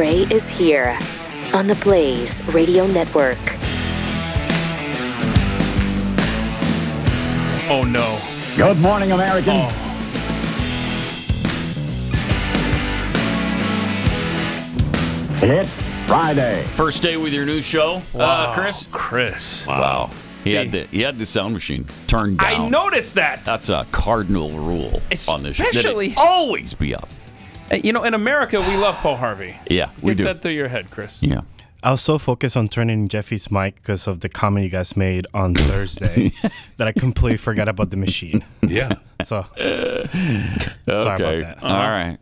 Gray is here on the Blaze Radio Network. Oh, no. Good morning, American. It's Friday. First day with your new show, Wow. Chris? Wow. He had the sound machine turned down. I noticed that. That's a cardinal rule on this show. Especially- Always be up. You know, in America, we love Paul Harvey. Yeah, we do. Get that through your head, Chris. Yeah. I was so focused on turning Jeffy's mic because of the comment you guys made on Thursday that I completely forgot about the machine. Yeah. So, sorry about that. All right.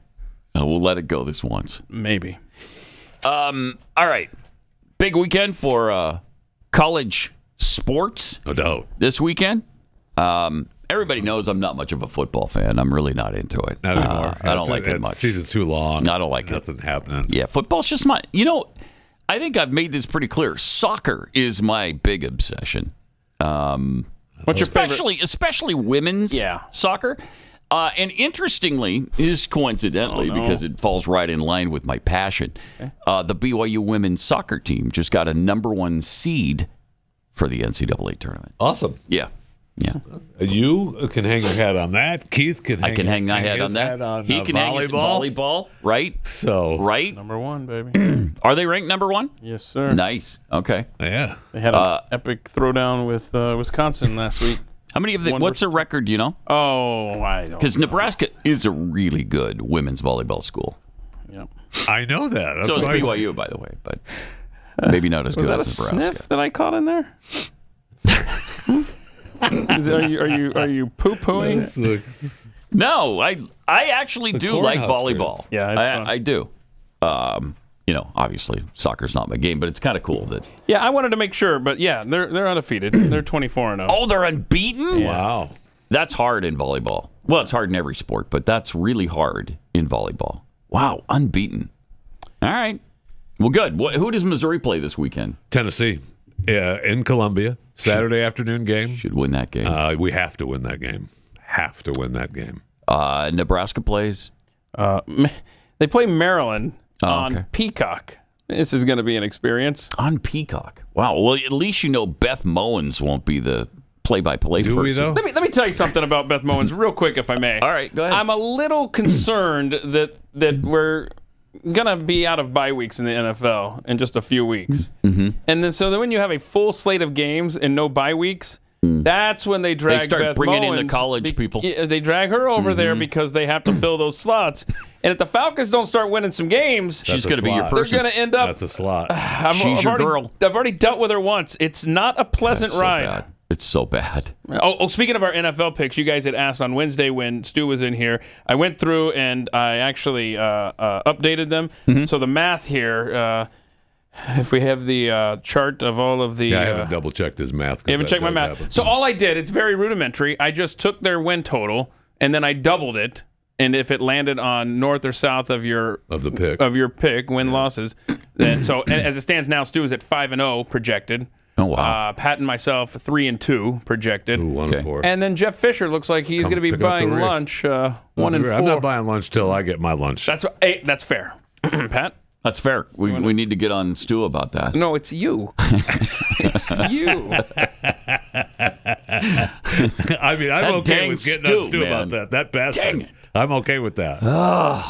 We'll let it go this once. Maybe. All right. Big weekend for college sports. No doubt. This weekend. Everybody knows I'm not much of a football fan. I'm really not into it. Not anymore. I don't like it much. Season's too long. I don't like it. Nothing happening. Yeah, football's just my... You know, I think I've made this pretty clear. Soccer is my big obsession. What's your favorite? Especially women's soccer. And interestingly, coincidentally, because it falls right in line with my passion, the BYU women's soccer team just got a #1 seed for the NCAA tournament. Awesome. Yeah. Yeah. You can hang your hat on that. Keith can hang, my head on that. He can hang his volleyball, right? So, right? #1, baby. Are they ranked #1? Yes, sir. Nice. Okay. Yeah. They had an epic throwdown with Wisconsin last week. How many of them? What's their record, do you know? Oh, I don't know. Because Nebraska is a really good women's volleyball school. Yep. I know that. That's So is why BYU, by the way, but maybe not as good as Was Nebraska. that a sniff that I caught in there? Are you poo-pooing? No, I actually do like volleyball. Yeah, it's fun. I do. You know, obviously soccer's not my game, but it's kind of cool that. Yeah, I wanted to make sure, but yeah, they're undefeated. They're 24-0. Oh, they're unbeaten? Wow. That's hard in volleyball. Well, it's hard in every sport, but that's really hard in volleyball. Wow, unbeaten. All right. Well, good. Who does Missouri play this weekend? Tennessee. In Columbia. Saturday afternoon game. Should win that game. We have to win that game. Have to win that game. Nebraska plays? They play Maryland on okay. Peacock. This is going to be an experience. On Peacock. Wow. Well, at least you know Beth Mowins won't be the play-by-play person. Do we, though? Let me tell you something about Beth Mowins real quick, if I may. All right, go ahead. I'm a little concerned that we're going to be out of bye weeks in the NFL in just a few weeks. Mm-hmm. And then so then when you have a full slate of games and no bye weeks, that's when they drag They start Beth bringing in Mowins the college people. They drag her over there because they have to fill those slots. And if the Falcons don't start winning some games, she's going to be your slot. person. they're going to end up. That's a slot. She's your girl. I've already dealt with her once. It's not a pleasant That's so ride. bad. It's so bad. Oh, speaking of our NFL picks, you guys had asked on Wednesday when Stu was in here. I went through and I actually updated them. So the math here, if we have the chart of all of the... I haven't double-checked his math. You haven't checked my math. Happen. So all I did, it's very rudimentary. I just took their win total, and then I doubled it. And if it landed on north or south of your pick, win-losses, then so as it stands now, Stu is at 5-0 projected. Oh, wow. Pat and myself 3-2 projected. Ooh, 1-4. And then Jeff Fisher looks like he's going to be buying lunch 1-4. I'm not buying lunch till I get my lunch. That's fair. Pat? That's fair. We need to get on Stu about that. No, it's you. It's you. I mean, I'm okay with getting on Stu about that. That bastard. Dang it. I'm okay with that.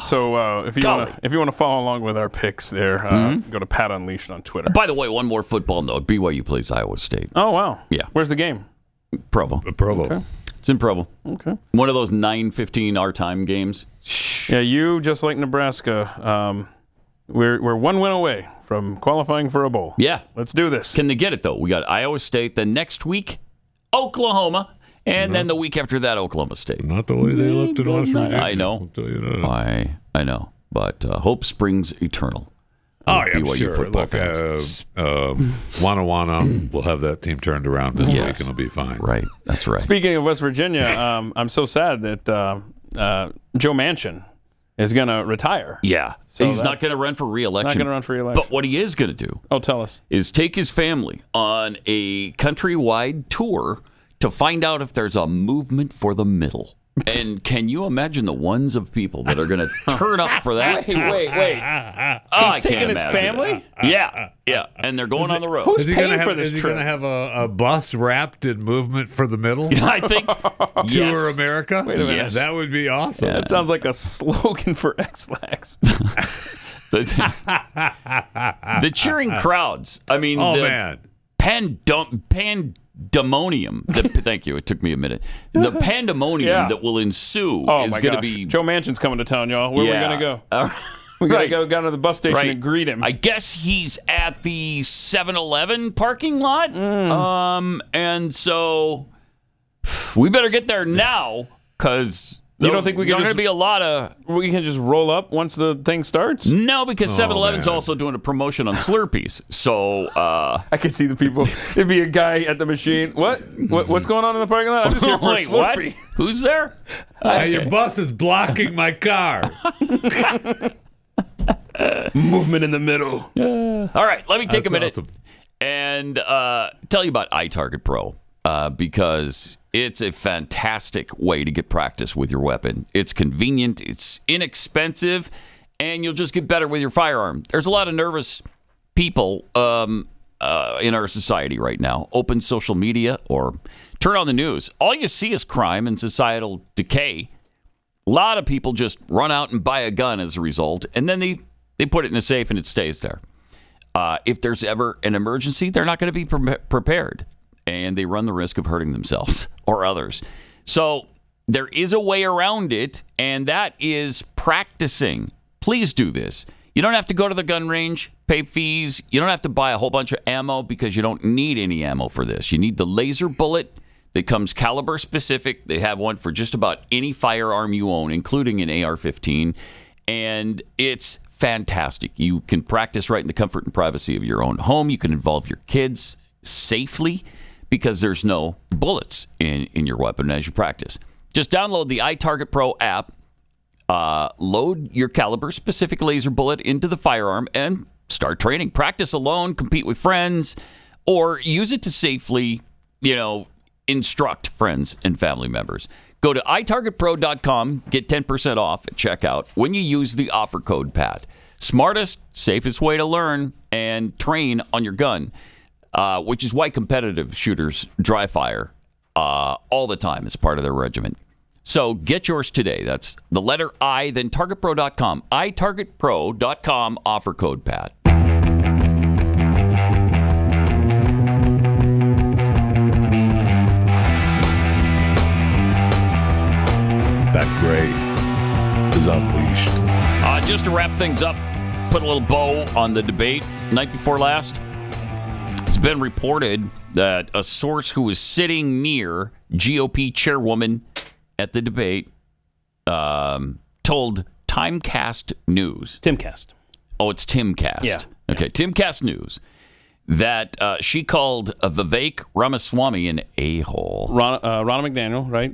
So if you want to follow along with our picks there, go to Pat Unleashed on Twitter. By the way, one more football note. BYU plays Iowa State. Oh, wow. Yeah. Where's the game? Provo. Provo. Okay. It's in Provo. Okay. One of those 9:15 our time games. Yeah, you, just like Nebraska, we're one win away from qualifying for a bowl. Yeah. Let's do this. Can they get it, though? We got Iowa State. Then next week, Oklahoma. And then the week after that, Oklahoma State. Not the way they looked at West Virginia. I know. I'll tell you that. I know. But hope springs eternal. Oh, yeah, BYU sure. football Look, fans. Wana will have that team turned around this week, and it'll be fine. Right. That's right. Speaking of West Virginia, I'm so sad that Joe Manchin is going to retire. Yeah. So he's not going to run for re-election. Not going to run for re-election. But what he is going to do tell us. is take his family on a countrywide tour to find out if there's a movement for the middle. And can you imagine the ones of people that are going to turn up for that? Wait. Oh, He's taking his family? Yeah. And they're going on the road. Who's paying for this Is he trip? going to have a bus wrapped in movement for the middle? I think Tour America? Wait a minute. Yes. That would be awesome. That sounds like a slogan for X-Lax. The cheering crowds. I mean, man. Pandemonium. Thank you. It took me a minute. The pandemonium that will ensue is going to be. Joe Manchin's coming to town, y'all. Where are we going to go? We got to go down to the bus station and greet him. I guess he's at the 7-Eleven parking lot. And so we better get there now because you don't think we can going to be a lot of. We can just roll up once the thing starts? No, because 7-Eleven's also doing a promotion on Slurpees. So I can see the people. There'd be a guy at the machine. What's going on in the parking lot? I'm just here for a Slurpee. Who's there? Hey, your bus is blocking my car. Movement in the middle. All right, let me take a minute awesome. and tell you about iTarget Pro because it's a fantastic way to get practice with your weapon. It's convenient, it's inexpensive, and you'll just get better with your firearm. There's a lot of nervous people in our society right now. Open social media or turn on the news. All you see is crime and societal decay. A lot of people just run out and buy a gun as a result, and then they put it in a safe and it stays there. If there's ever an emergency, they're not going to be prepared, and they run the risk of hurting themselves or others. So there is a way around it, and that is practicing. Please do this. You don't have to go to the gun range, pay fees. You don't have to buy a whole bunch of ammo because you don't need any ammo for this. You need the laser bullet that comes caliber specific. They have one for just about any firearm you own, including an AR-15, and it's fantastic. You can practice right in the comfort and privacy of your own home. You can involve your kids safely because there's no bullets in your weapon as you practice. Just download the iTarget Pro app, load your caliber-specific laser bullet into the firearm, and start training. Practice alone, compete with friends, or use it to safely, instruct friends and family members. Go to itargetpro.com, get 10% off at checkout when you use the offer code PAT. Smartest, safest way to learn and train on your gun, which is why competitive shooters dry fire all the time as part of their regimen. So get yours today. That's the letter I, then targetpro.com. itargetpro.com, offer code PAT. That gray is unleashed. Just to wrap things up, put a little bow on the debate night before last. It's been reported that a source who was sitting near GOP chairwoman at the debate told Timecast News. Timcast. Oh, it's Timcast. Yeah. Okay, Timcast News. That she called Vivek Ramaswamy an a-hole. Ron McDaniel, right?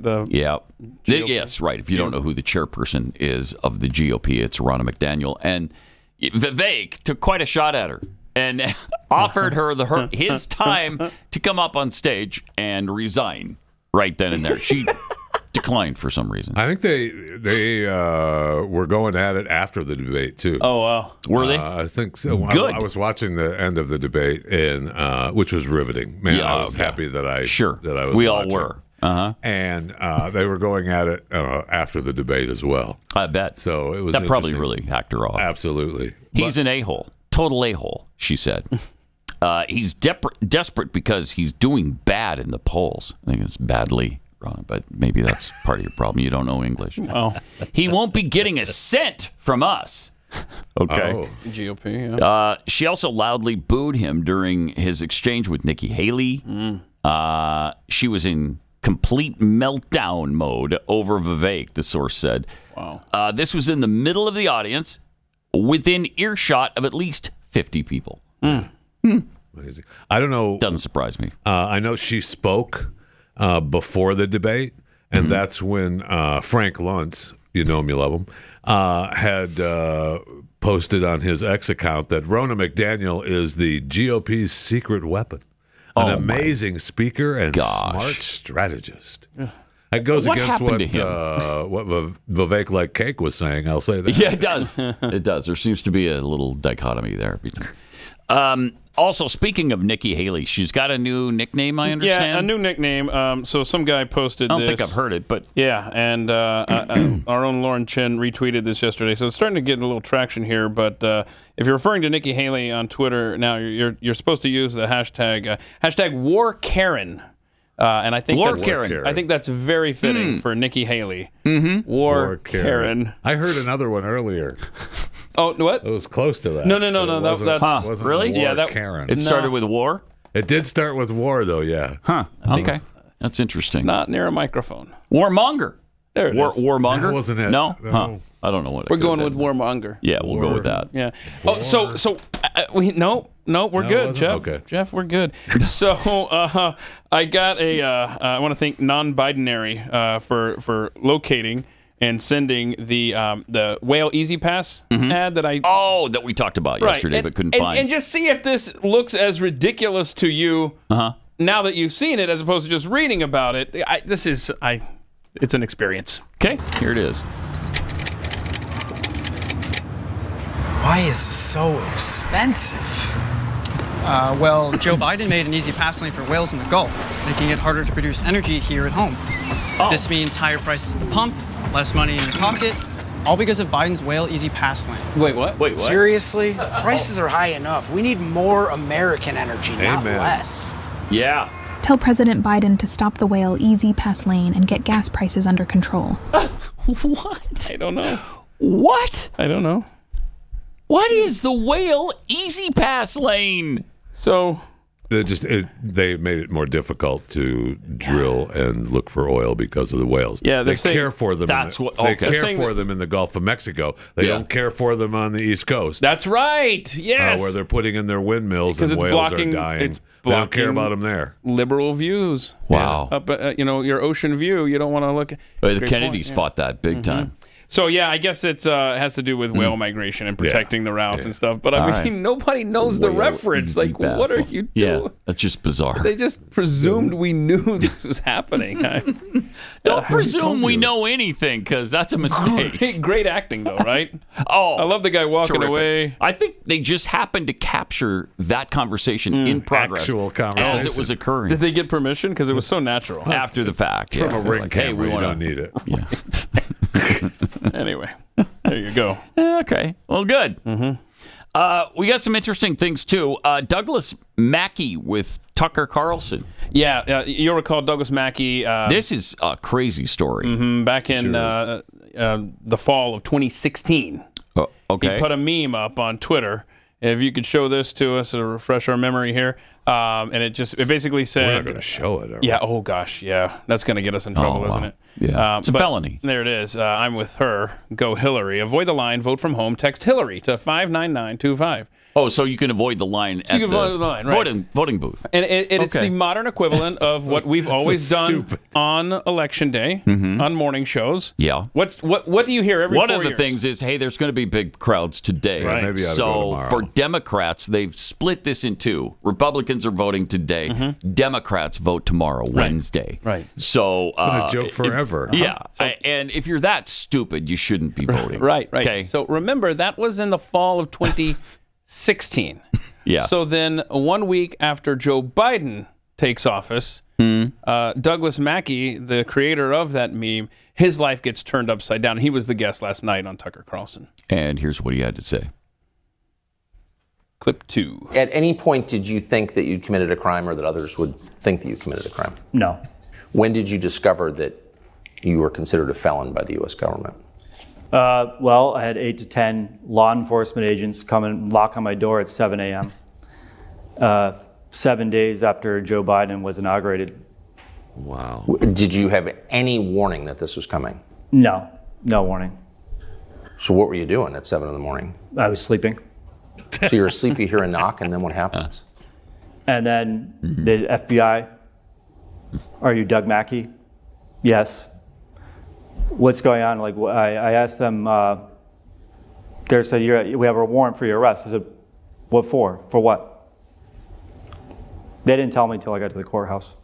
Yes, right. If you don't know who the chairperson is of the GOP, it's Ronna McDaniel. And Vivek took quite a shot at her and offered her his time to come up on stage and resign right then and there. She declined for some reason. I think they were going at it after the debate too. Oh wow, were they? I think so. Good. I was watching the end of the debate, and which was riveting. Man, I was happy that I was. We watching. all were. Uh-huh. And they were going at it after the debate as well. I bet. So it was that probably really hacked her off. Absolutely. He's an a-hole, total a-hole. She said. He's desperate because he's doing bad in the polls. I think it's badly. But maybe that's part of your problem. You don't know English. Oh. He won't be getting a cent from us. Okay. Oh. GOP, yeah. She also loudly booed him during his exchange with Nikki Haley. She was in complete meltdown mode over Vivek, the source said. Wow. This was in the middle of the audience, within earshot of at least 50 people. Amazing. I don't know. Doesn't surprise me. I know she spoke before the debate, and that's when Frank Luntz, you know him, you love him, had posted on his X account that Ronna McDaniel is the GOP's secret weapon, an amazing speaker and smart strategist. That goes What against happened what to him? what Vivek like cake was saying. I'll say that. Yeah, it does. It does. There seems to be a little dichotomy there. Also, speaking of Nikki Haley, she's got a new nickname, I understand. Yeah, a new nickname. So some guy posted this. I don't think I've heard it, but... Yeah, and our own Lauren Chin retweeted this yesterday. So it's starting to get a little traction here. But if you're referring to Nikki Haley on Twitter now, you're supposed to use the hashtag #WarKaren. And I think I think that's very fitting for Nikki Haley. Mm-hmm. War Karen. I heard another one earlier. Oh, what? It was close to that. No. That's really? War Yeah, that Karen. It started with war? It did start with war, though. Yeah. Huh. Okay. That's interesting. Not near a microphone. Warmonger. There it is. Warmonger? That wasn't it. No? No. Huh. I don't know what it We're could going have with been. warmonger. Yeah, we'll go with that. Yeah. Oh, so we're it good, wasn't? Jeff. Okay. Jeff, we're good. So I got I want to thank non-binary for locating and sending the Whale Easy Pass ad that I that we talked about yesterday but couldn't find. And just see if this looks as ridiculous to you now that you've seen it as opposed to just reading about it. It's an experience. Okay, here it is. Why is this so expensive? Well, Joe Biden made an easy pass lane for whales in the Gulf, making it harder to produce energy here at home. This means higher prices at the pump, less money in your pocket, all because of Biden's whale easy pass lane. Wait, what? Wait, what? Seriously? Prices are high enough. We need more American energy, not Amen. less. Yeah. Tell President Biden to stop the whale easy pass lane and get gas prices under control. What? I don't know. What? I don't know. What is the whale easy pass lane? So They made it more difficult to drill and look for oil because of the whales. Yeah, they they're saying care for them. that's what- They okay. care for them in the Gulf of Mexico. They don't care for them on the East Coast. that's right. Yes. Where they're putting in their windmills Because and it's whales blocking- are dying. it's They don't care blocking about them there. liberal views. Wow. Up, your ocean view. You don't want to look. The Great Kennedys point, yeah. fought that big time. So yeah, I guess it has to do with whale migration and protecting the routes and stuff. But I mean, nobody knows the Whale reference. easy Like, pass what are lane. you doing? Yeah, that's just bizarre. They just presumed we knew this was happening. Don't presume we know anything, because that's a mistake. Great acting, though, right? Oh, I love the guy walking terrific. away. I think they just happened to capture that conversation in progress Actual conversation. as it was occurring. Did they get permission? Because it was so natural. After the fact. From yeah. a ring Like, camera, hey, we you want don't need it. Yeah. Anyway, there you go. Okay. Well, good. We got some interesting things, too. Douglas Mackey with Tucker Carlson. Yeah, you'll recall Douglas Mackey. This is a crazy story. Back in the fall of 2016. Okay. He put a meme up on Twitter. If you could show this to us to refresh our memory here. And it basically said... We're not going to show it, are we? Yeah, oh gosh, yeah. That's going to get us in trouble, wow. isn't it? Yeah. It's a but felony. There it is. I'm with her. Go Hillary. Avoid the line. Vote from home. Text Hillary to 59925. Oh, so you can avoid the line at you can avoid the line, right. voting booth. And it's Okay. the modern equivalent of what we've always done stupid. on Election Day, on morning shows. Yeah. What do you hear every One 4 of the years? things is, hey, there's going to be big crowds today. Right. Maybe I ought to go So tomorrow. for Democrats, they've split this in two. Republicans are voting today. Democrats vote tomorrow, Wednesday. Right. So been a joke forever. Yeah. And if you're that stupid, you shouldn't be voting. Right. Okay. So remember, that was in the fall of 2016. Yeah. So then 1 week after Joe Biden takes office, Douglas Mackey, the creator of that meme, his life gets turned upside down. He was the guest last night on Tucker Carlson. And here's what he had to say. Clip 2. At any point, did you think that you'd committed a crime or that others would think that you committed a crime? No. When did you discover that you were considered a felon by the U.S. government? Well, I had 8 to 10 law enforcement agents come and knock on my door at 7 a.m. 7 days after Joe Biden was inaugurated. Wow. Did you have any warning that this was coming? No warning. So what were you doing at 7 in the morning? I was sleeping. So you're asleep, you hear a knock, and then what happens? And then the FBI, are you Doug Mackey? Yes. What's going on? Like, I asked them, they said, we have a warrant for your arrest. I said, what for? For what? They didn't tell me until I got to the courthouse.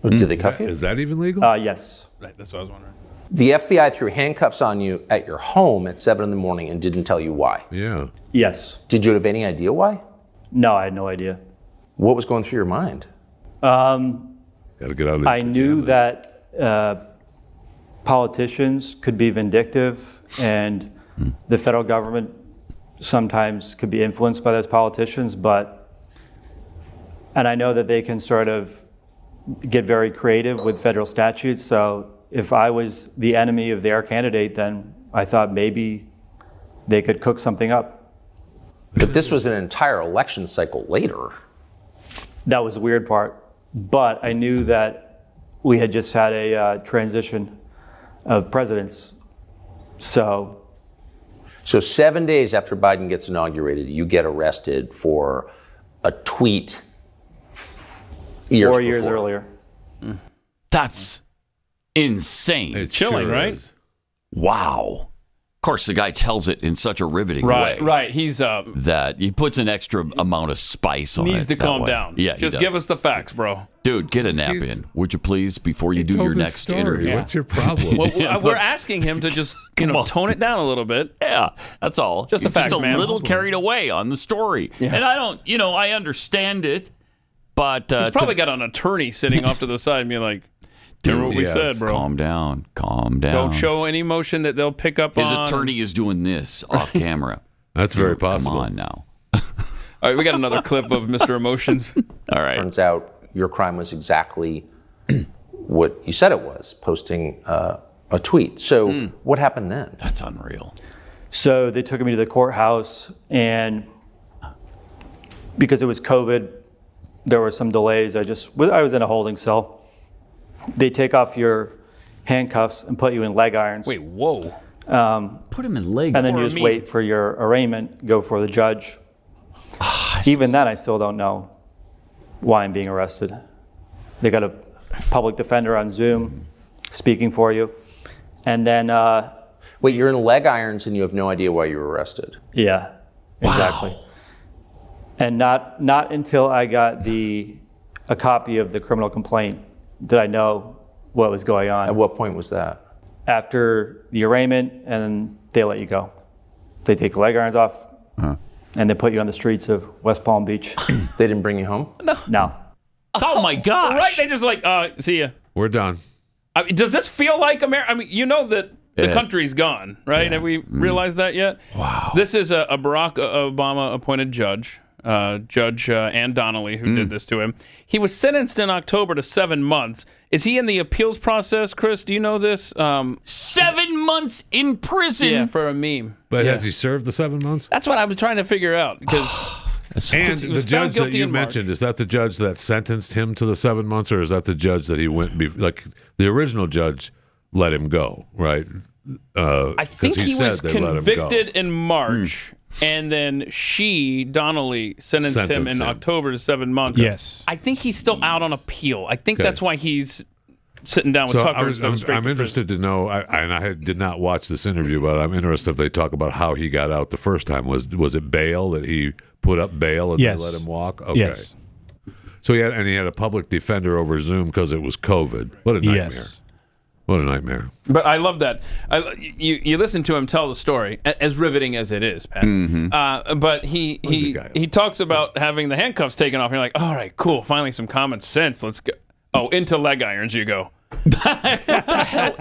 Did they cuff you? Is that even legal? Yes. Right, that's what I was wondering. The FBI threw handcuffs on you at your home at 7 in the morning and didn't tell you why. Yeah. Yes. Did you have any idea why? No, I had no idea. What was going through your mind? Got to get out of these I knew that politicians could be vindictive, and the federal government sometimes could be influenced by those politicians, and I know that they can sort of get very creative with federal statutes. So if I was the enemy of their candidate, then I thought maybe they could cook something up. But this was an entire election cycle later. That was the weird part. But I knew that we had just had a transition of presidents. So 7 days after Biden gets inaugurated, you get arrested for a tweet 4 years earlier. That's insane. It's chilling, right? Wow. Of course, the guy tells it in such a riveting way. Right. He's that he puts an extra amount of spice on it. Needs to calm down. Yeah, just give us the facts, bro. Dude, get a nap in, would you please, before you do your next interview? What's your problem? Well, we're asking him to just tone it down a little bit. Yeah, that's all. Just the facts, just a man. little carried away on the story. Yeah. And I don't, I understand it, but he's probably got an attorney sitting off to the side and being like, "Remember what we said, bro? Calm down. Don't show any emotion that they'll pick up His on." His attorney is doing this off camera. That's very possible. Come on now. All right, we got another clip of Mr. Emotions. All right. Turns out your crime was exactly what you said it was, posting a tweet. So what happened then? That's unreal. So they took me to the courthouse, and because it was COVID, there were some delays. I was in a holding cell. They take off your handcuffs and put you in leg irons. Wait, whoa. Put him in leg And then you just wait for your arraignment, go for the judge. Even then, I still don't know why I'm being arrested. They got a public defender on Zoom speaking for you. And then... Wait, you're in leg irons and you have no idea why you were arrested? Yeah, exactly. Wow. And not until I got a copy of the criminal complaint did I know what was going on. At what point was that? After the arraignment, and they let you go. They take the leg irons off, and they put you on the streets of West Palm Beach. They didn't bring you home? No. Oh my gosh. Right, they just see ya. We're done. I mean, does this feel like America? I mean, you know that the country's gone, right? Yeah. Have we realized that yet? Wow. This is a Barack Obama appointed judge. Judge Ann Donnelly, who did this to him. He was sentenced in October to 7 months. Is he in the appeals process, Chris? Do you know this? 7 months in prison? Yeah, for a meme. But has he served the 7 months? That's what I was trying to figure out. Because and the judge that you mentioned, is that the judge that sentenced him to the 7 months, or is that the judge that he went... like, the original judge let him go, right? I think he was convicted in March. And then Donnelly, sentenced him in October to 7 months. Yes. I think he's still out on appeal. I think that's why he's sitting down with Tucker instead of straight I'm interested to know, and I did not watch this interview, but I'm interested if they talk about how he got out the first time. Was it bail, that he put up bail and they let him walk? Okay. Yes. So he had a public defender over Zoom because it was COVID. What a nightmare. Yes. What a nightmare. But I love that. You listen to him tell the story, as riveting as it is, Pat. But he talks about having the handcuffs taken off. And you're like, all right, cool. Finally some common sense. Let's go. Oh, into leg irons you go. What the hell?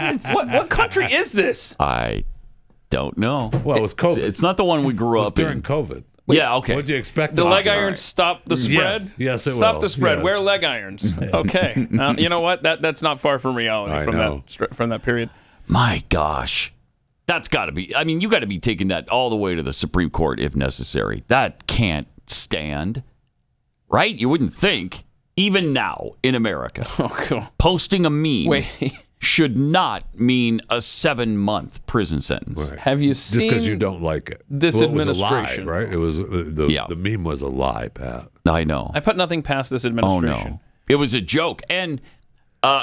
What country is this? I don't know. Well, it was COVID. It's not the one we grew up during in. COVID. Yeah, okay. What did you expect? The leg irons stop the spread? Yes, it will. Stop the spread. Yes. Wear leg irons. Okay. You know what? That's not far from reality from that period. My gosh. That's got to be... I mean, you got to be taking that all the way to the Supreme Court if necessary. That can't stand. Right? You wouldn't think. Even now in America. Oh, cool. Posting a meme should not mean a 7-month prison sentence. Right. Have you seen... Just because you don't like it. This administration. It was a lie, right? It was the meme was a lie, Pat. I know. I put nothing past this administration. Oh, no. It was a joke. And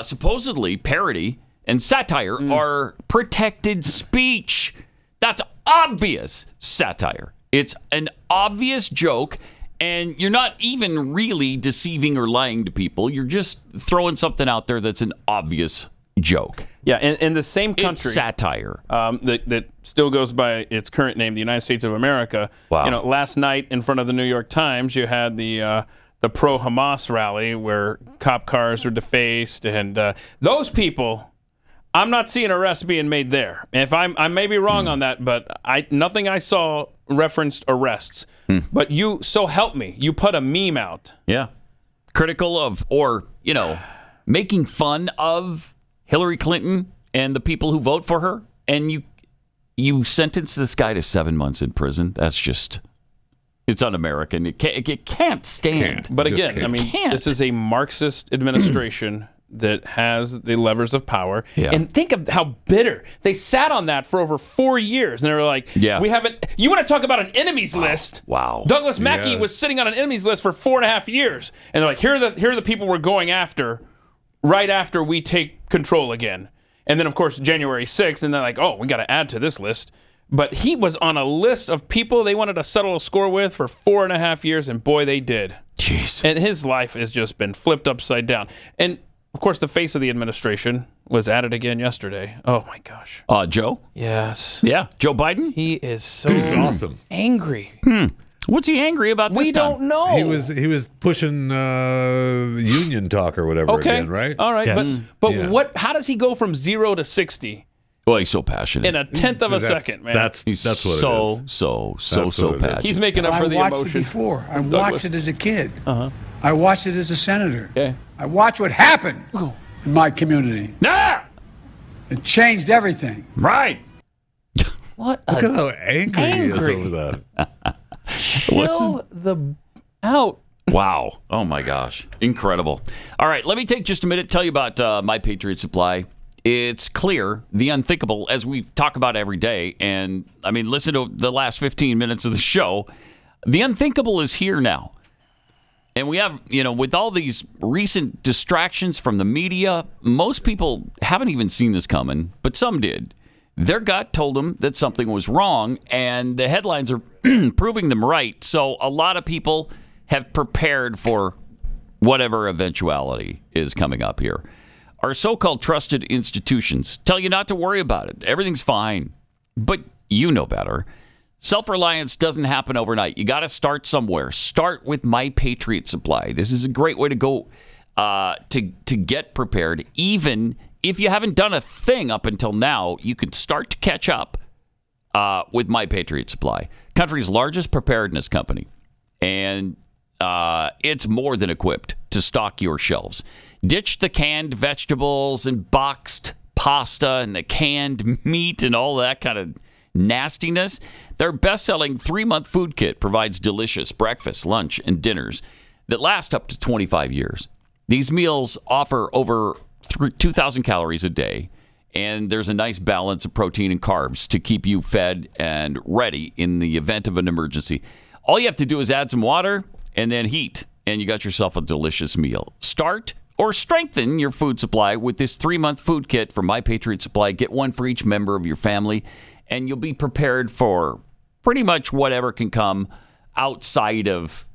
supposedly parody and satire are protected speech. That's obvious satire. It's an obvious joke, And you're not even really deceiving or lying to people. You're just throwing something out there that's an obvious joke. Yeah, in the same country, it's satire that still goes by its current name, the United States of America. Wow. You know, last night in front of the New York Times, you had the pro-Hamas rally where cop cars were defaced, and those people. I'm not seeing arrests being made there. If I may be wrong on that, but nothing I saw referenced arrests. But so help me, you put a meme out. Yeah. Critical of, or, making fun of Hillary Clinton and the people who vote for her, and you sentence this guy to 7 months in prison. That's just, it's un-American. It can't stand. But again, I mean, this is a Marxist administration that has the levers of power. Yeah. And think of how bitter. They sat on that for over 4 years. And they were like, we haven't... You want to talk about an enemies list? Wow. Douglas Mackey was sitting on an enemies list for 4.5 years. And they're like, here are the people we're going after right after we take control again. And then, of course, January 6th, and they're like, oh, we got to add to this list. But he was on a list of people they wanted to settle a score with for 4.5 years, and boy, they did. Jeez. And his life has just been flipped upside down. And of course, the face of the administration was added again yesterday. Oh, my gosh. Joe? Yes. Yeah, Joe Biden? He is so awesome. Angry. What's he angry about this time? We don't know. He was pushing union talk or whatever again, right? All right. Yes. But how does he go from 0 to 60? Well, he's so passionate. In a tenth of a second, man. That's what it is. So passionate. He's making up for the emotion. I watched it before. I watched it as a kid. I watched it as a senator. Okay. I watched what happened in my community. Nah! It changed everything. Right. What? Look at how angry he is over that. Chill out. Wow. Oh, my gosh. Incredible. All right, let me take just a minute to tell you about My Patriot Supply. It's clear, the unthinkable, as we talk about every day, and, I mean, listen to the last 15 minutes of the show. The unthinkable is here now. And we have, with all these recent distractions from the media, most people haven't even seen this coming, but some did. Their gut told them that something was wrong, and the headlines are proving them right. So a lot of people have prepared for whatever eventuality is coming up here. Our so-called trusted institutions tell you not to worry about it. Everything's fine. But you know better. Self-reliance doesn't happen overnight. You got to start somewhere. Start with My Patriot Supply. This is a great way to go to get prepared. Even if you haven't done a thing up until now, you can start to catch up with My Patriot Supply, country's largest preparedness company. And it's more than equipped to stock your shelves. Ditch the canned vegetables and boxed pasta and the canned meat and all that kind of nastiness. Their best-selling 3-month food kit provides delicious breakfast, lunch, and dinners that last up to 25 years. These meals offer over 2,000 calories a day, and there's a nice balance of protein and carbs to keep you fed and ready in the event of an emergency. All you have to do is add some water and then heat, and you got yourself a delicious meal. Start or strengthen your food supply with this 3-month food kit from My Patriot Supply. Get one for each member of your family, and you'll be prepared for pretty much whatever can come outside of,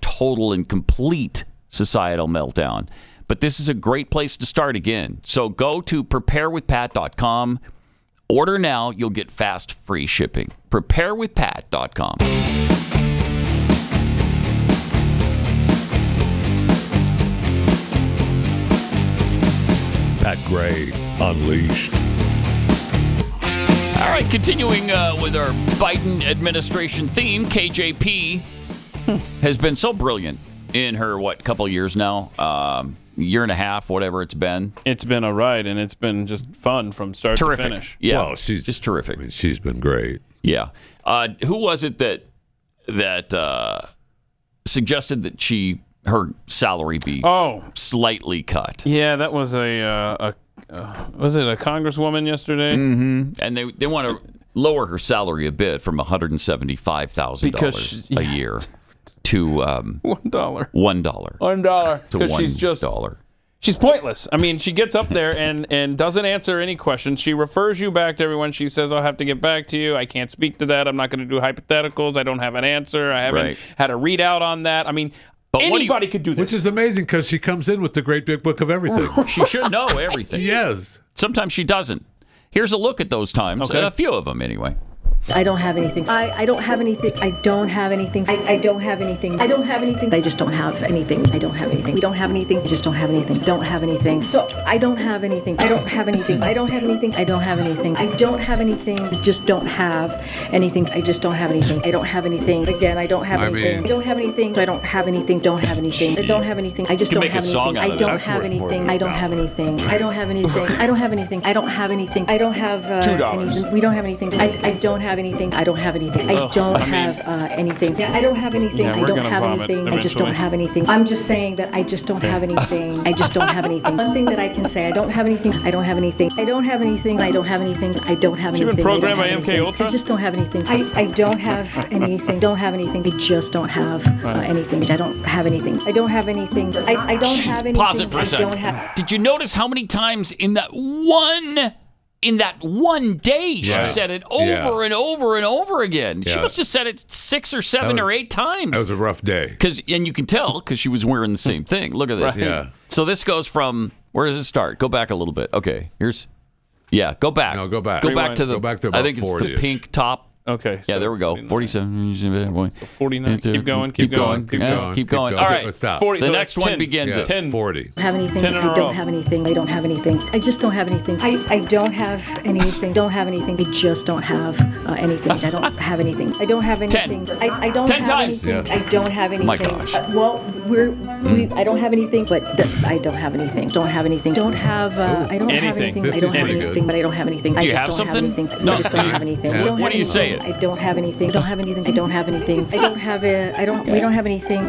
total and complete societal meltdown. But this is a great place to start again. So go to preparewithpat.com. Order now. You'll get fast, free shipping. Preparewithpat.com. Pat Gray Unleashed. All right, continuing with our Biden administration theme, KJP has been so brilliant in her, couple years now? Year and a half, whatever it's been. It's been a ride, and it's been just fun from start to finish. Yeah, well, she's just terrific. I mean, she's been great. Yeah. Who was it that suggested that her salary be slightly cut? Yeah, that was was it a congresswoman yesterday? Mm-hmm. And they want to lower her salary a bit from $175,000 a year to $1. $1. $1 to because she's just $1. She's pointless. I mean, she gets up there and doesn't answer any questions. She refers you back to everyone. She says, I'll have to get back to you. I can't speak to that. I'm not going to do hypotheticals. I don't have an answer. I haven't had a readout on that. I mean, but anybody could do this. Which is amazing because she comes in with the great big book of everything. She should know everything. Yes. Sometimes she doesn't. Here's a look at those times. Okay. A few of them, anyway. I don't have anything. I don't have anything. I don't have anything. I don't have anything. I don't have anything. I just don't have anything. I don't have anything. We don't have anything. I just don't have anything. Don't have anything. So I don't have anything. I don't have anything. I don't have anything. I don't have anything. I don't have anything. I just don't have anything. I just don't have anything. I don't have anything. Again, I don't have anything. I don't have anything. I don't have anything. Don't have anything. I don't have anything. I just don't have anything. I don't have anything. I don't have anything. I don't have anything. I don't have anything. I don't have anything. I don't have $2. We don't have anything. I don't have anything. I don't have anything. I don't have anything. I don't have anything. Yeah, I don't have anything. I just don't have anything. I'm just saying that I just don't have anything. I just don't have anything. One thing that I can say, I don't have anything. I don't have anything. I don't have anything. I don't have anything. I don't have anything. She been programmed by MK Ultra? I just don't have anything. I don't have anything. Don't have anything. I just don't have anything. I don't have anything. I don't have anything. I don't have anything. Pause it for a second. Did you notice how many times in that one day she said it over and over and over again? She must have said it 6 or 7 or 8 times. That was a rough day. And you can tell because she was wearing the same thing. Look at this. Right. Yeah. So this goes from, where does it start? Go back a little bit. Okay, here's, go back. No, go back. Go back to the, about I think it's 40-ish. the pink top. Okay. Yeah, there we go. 47. 49. Keep going. Keep going. All right. Stop. 40. The So next that's one 10. begins at 10. 40. Have anything. 10 in a I row. don't have anything. I don't have anything. I just don't have anything. I don't have anything. Don't have anything. I just don't have anything. I don't have anything. I don't have anything. 10. I don't 10 have times. anything. I don't have anything. My gosh. Well, I don't have anything, but I don't have anything. Don't have anything. Don't have. I don't have anything. I don't have anything, but I don't have anything. Do you I have just don't something? have anything. No. I just don't have anything. What do you say it? I don't have anything. Don't have anything. I don't have anything. I don't have it. I don't. We don't have anything.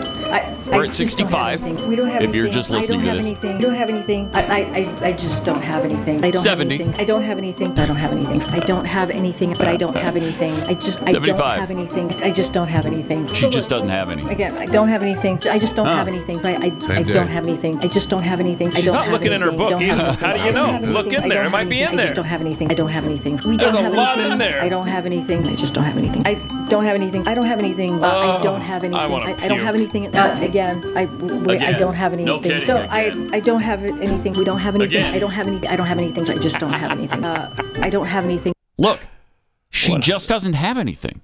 We're at 65. We don't have If you're anything. just listening to this. I don't have anything. I just don't have anything. I don't 70. have anything. I don't have anything. I don't have anything. I don't have anything, but I don't have anything. I don't 75. have anything. I just don't have anything. She just doesn't have any. Again, I don't have anything. I just don't have anything. But I don't have anything. I just don't have anything. She's not looking in her book either. How do you know? Look in there. It might be in I there. just don't have anything. I don't have anything. There's a lot in there. I don't have anything. I just don't have anything. I don't have anything. I don't have anything. I don't have anything. I don't have anything. Again, I don't have anything. No kidding. So I don't have anything. We don't have anything. Again. I don't have anything. I don't have anything. So I just don't have anything. I don't have anything. Look, she just doesn't have anything.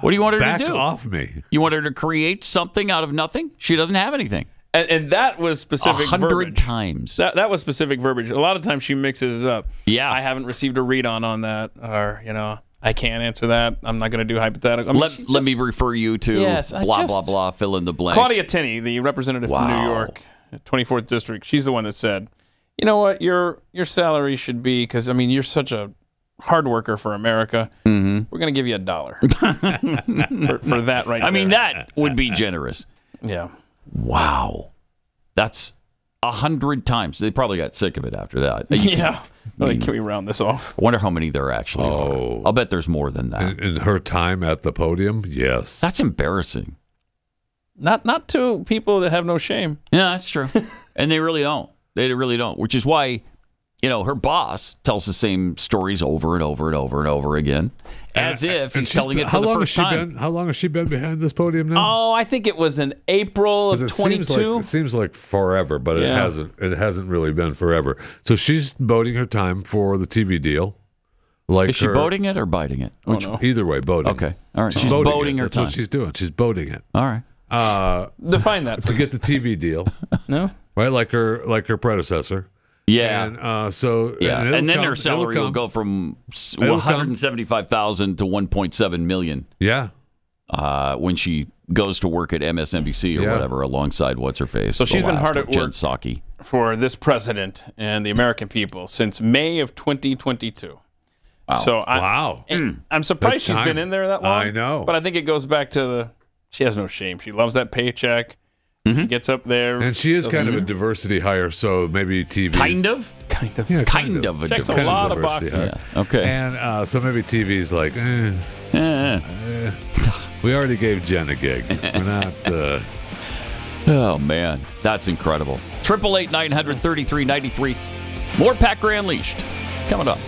What do you want her Back to do? off me. You want her to create something out of nothing? She doesn't have anything. And that was specific 100 verbiage. times. That was specific verbiage. A lot of times she mixes it up. Yeah. I haven't received a read on that, or I can't answer that. I'm not going to do hypothetical. I mean, Let me refer you to blah, blah, blah, fill in the blank. Claudia Tenney, the representative from New York, 24th District, she's the one that said, you know what, your salary should be, because, I mean, you're such a hard worker for America. Mm-hmm. We're going to give you $1 for that right now. I mean, that would be generous. Yeah. Wow. That's 100 times. They probably got sick of it after that. Yeah. Can we round this off? I wonder how many there actually are. I'll bet there's more than that. In her time at the podium, yes. That's embarrassing. Not to people that have no shame. Yeah, that's true. And they really don't. They really don't. Which is why, her boss tells the same stories over and over and over and over again, as if he's telling it for the first time. How long has she been behind this podium now? Oh, I think it was in April of 22. It seems like forever, but it hasn't. It hasn't really been forever. So she's boating her time for the TV deal. Is she boating it or biting it? Either way, boating. Okay, all right. She's boating her time. That's what she's doing. She's boating it. All right. Define that, please. To get the TV deal. No. Right, like her predecessor. Yeah. And and then their salary will go from $175,000 to $1.7 million. Yeah. When she goes to work at MSNBC or whatever, alongside what's her face. So she's been hard at work Psaki. for this president and the American people since May of 2022. Wow. So I'm surprised she's been in there that long. I know, but I think it goes back to she has no shame. She loves that paycheck. She gets up there. And she is kind of a diversity hire, so maybe TV. Kind of? Yeah, kind of. Checks a lot of boxes. Yeah. Okay. And so maybe TV's like, we already gave Jen a gig. We're not. Oh, man. That's incredible. 888-900-3393. More Pat Gray Unleashed coming up.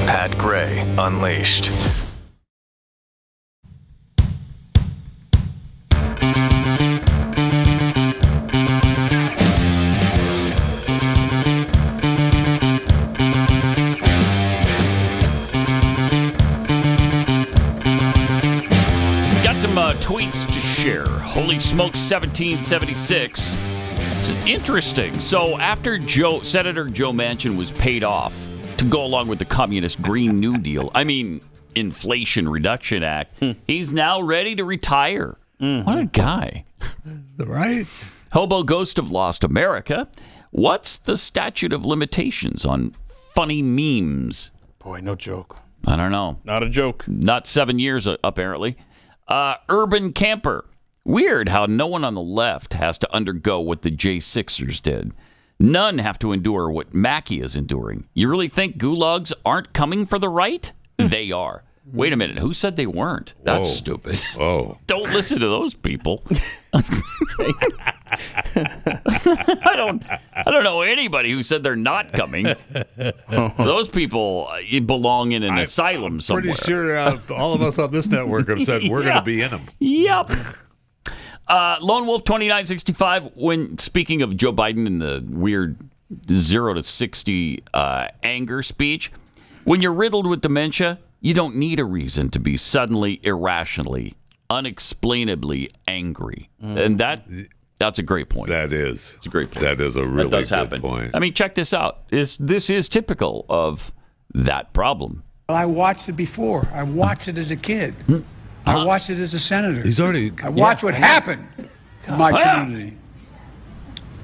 Pat Gray Unleashed. Tweets to share. Holy smokes, 1776. This is interesting. So after Senator Joe Manchin was paid off to go along with the Communist Green New Deal, Inflation Reduction Act, he's now ready to retire. What a guy. Right? Hobo Ghost of Lost America. What's the statute of limitations on funny memes? Boy, no joke. I don't know. Not a joke. Not 7 years, apparently. Urban Camper. Weird how no one on the left has to undergo what the J6ers did. None have to endure what Mackey is enduring. You really think gulags aren't coming for the right? They are. Wait a minute. Who said they weren't? That's stupid. Oh. Don't listen to those people. I don't know anybody who said they're not coming. Those people belong in an asylum somewhere. Pretty sure all of us on this network have said we're going to be in them. Yep. Lone Wolf 2965. When speaking of Joe Biden and the weird 0 to 60 anger speech, when you're riddled with dementia, you don't need a reason to be suddenly, irrationally, unexplainably angry. And that's a great point. That is. It's a great point. That is a really good point. Check this out. This is typical of that problem. Well, I watched it before. I watched it as a kid. I watched it as a senator. I watched what happened in my community.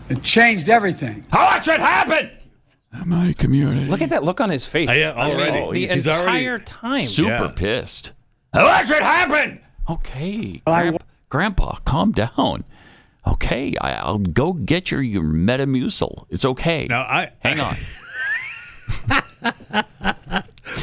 It changed everything. I watched what happened in my community. Look at that look on his face. Already. The entire time. Super pissed. I watched what happened. Okay, Grandpa, calm down. Okay, I'll go get your Metamucil. It's okay. Now hang on.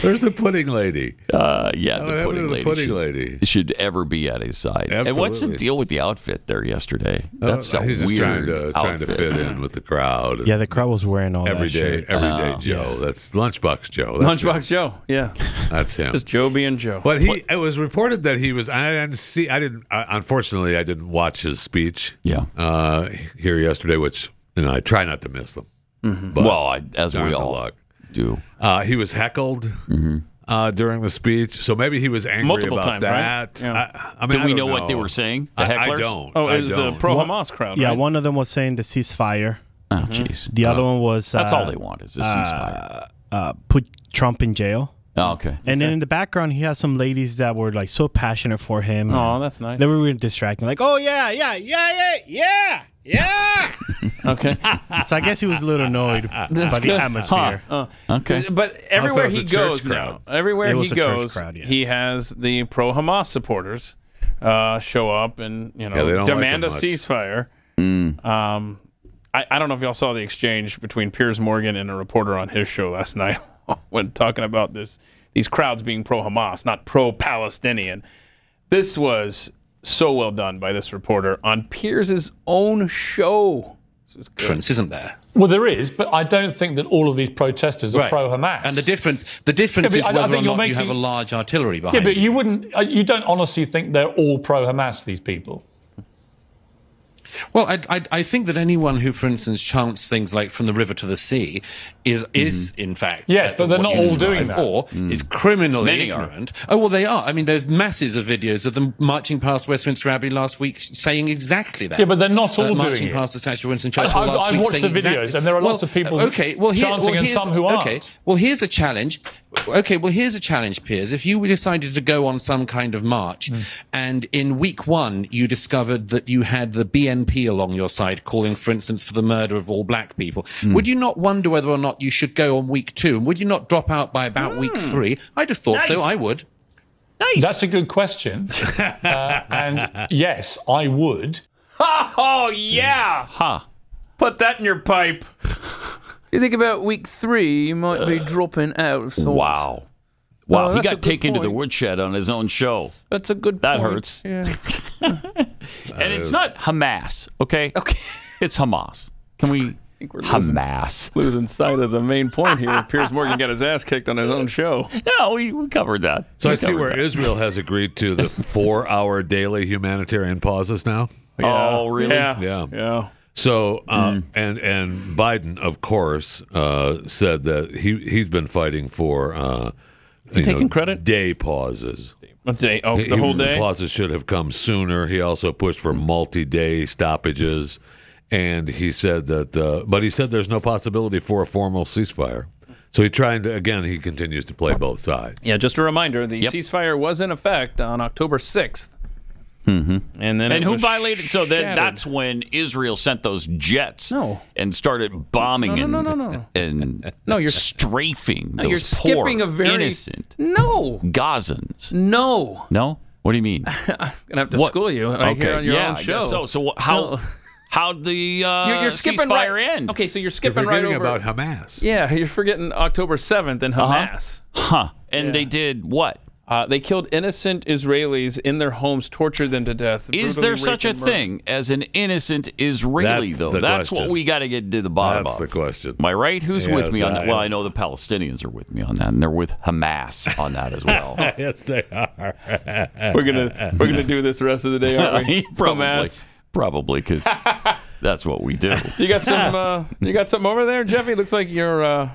There's the pudding lady. The pudding lady should ever be at his side. Absolutely. And what's the deal with the outfit there yesterday? That's a he's weird just trying to fit in with the crowd. Yeah, the crowd was wearing all every that day shit. Joe. That's Lunchbox Joe. Joe. Yeah, that's him. Just Joe being Joe. But it was reported that he was. Unfortunately, I didn't watch his speech. Yeah. Here yesterday, which I try not to miss them. Mm-hmm. But as we all do. He was heckled during the speech, so maybe he was angry multiple about times, that. Right? Yeah. Do we know what they were saying? The hecklers? I don't. Oh, it was the pro-Hamas crowd. Yeah, right? one of them was saying the ceasefire. Oh, jeez. The other one was that's all they want is a ceasefire. Put Trump in jail. Oh, okay. And then in the background, he has some ladies that were like so passionate for him. Oh, that's nice. They were really distracting. Like, oh yeah. Okay. So I guess he was a little annoyed by the atmosphere. Okay. But everywhere he goes now, crowd, yes. he has the pro-Hamas supporters show up and demand a ceasefire. I don't know if y'all saw the exchange between Piers Morgan and a reporter on his show last night when talking about these crowds being pro-Hamas, not pro-Palestinian. This was so well done by this reporter on Piers's own show. This is good. Difference, isn't there? Well, there is, but I don't think that all of these protesters are pro-Hamas. And the difference is whether or not you have a large artillery behind you. Yeah, but you don't honestly think they're all pro-Hamas, these people. Well, I think that anyone who, for instance, chants things like "from the river to the sea" is in fact but they're not all doing that, or is criminally ignorant. Oh well, they are. I mean, there's masses of videos of them marching past Westminster Abbey last week, saying exactly that. Yeah, but they're not all doing marching it. past the statue of Winston Churchill last week. I've watched the videos, and there are lots of people chanting, and some who aren't. Okay, well, here's a challenge. Here's a challenge, Piers. If you decided to go on some kind of march, and in week one you discovered that you had the BNP along your side calling, for instance, for the murder of all black people, would you not wonder whether or not you should go on week two? And would you not drop out by about week three? I'd have thought so. I would. Nice. That's a good question. And yes, I would. Oh, yeah. Huh. Put that in your pipe. You think about week 3, you might be dropping out of sorts. Wow. Wow, He that's a got good taken to the point. woodshed on his own show. That's a good That point. hurts. Yeah. And it's not Hamas, okay? Okay. It's Hamas. Can we... Hamas. Losing sight of the main point here. Piers Morgan got his ass kicked on his own show. No, we covered that. So We I see covered where that. Israel has agreed to the 4-hour daily humanitarian pauses now. Oh, really? Yeah. So and Biden, of course, said that he's been fighting for taking credit? day pauses. A day? Oh, the whole day? The pauses should have come sooner. He also pushed for multi-day stoppages, and he said that. But he said there's no possibility for a formal ceasefire. So he continues to play both sides. Yeah, just a reminder, the ceasefire was in effect on October 6th. Mm-hmm. And then who was violated? So shattered. that's when Israel sent those jets and started bombing No. and you're strafing those you're poor, skipping a very innocent Gazans. No. What do you mean? I'm gonna have to school you right here on your own I show. guess so. So how'd the you're skipping ceasefire end? Okay, so you're skipping right over about Hamas. Yeah, you're forgetting October 7th and Hamas. And they did what? They killed innocent Israelis in their homes, tortured them to death. Is brutally there raped thing and murdered. thing as an innocent Israeli, That's though? the That's question. what we got to get to the bottom That's of. the question. Am I right? Who's with Yes, me on that? I Well, am. I know the Palestinians are with me on that, and they're with Hamas on that as well. Yes, they are. We're gonna do this the rest of the day, aren't we? Probably, because that's what we do. You got some. You got something over there, Jeffy? Looks like you're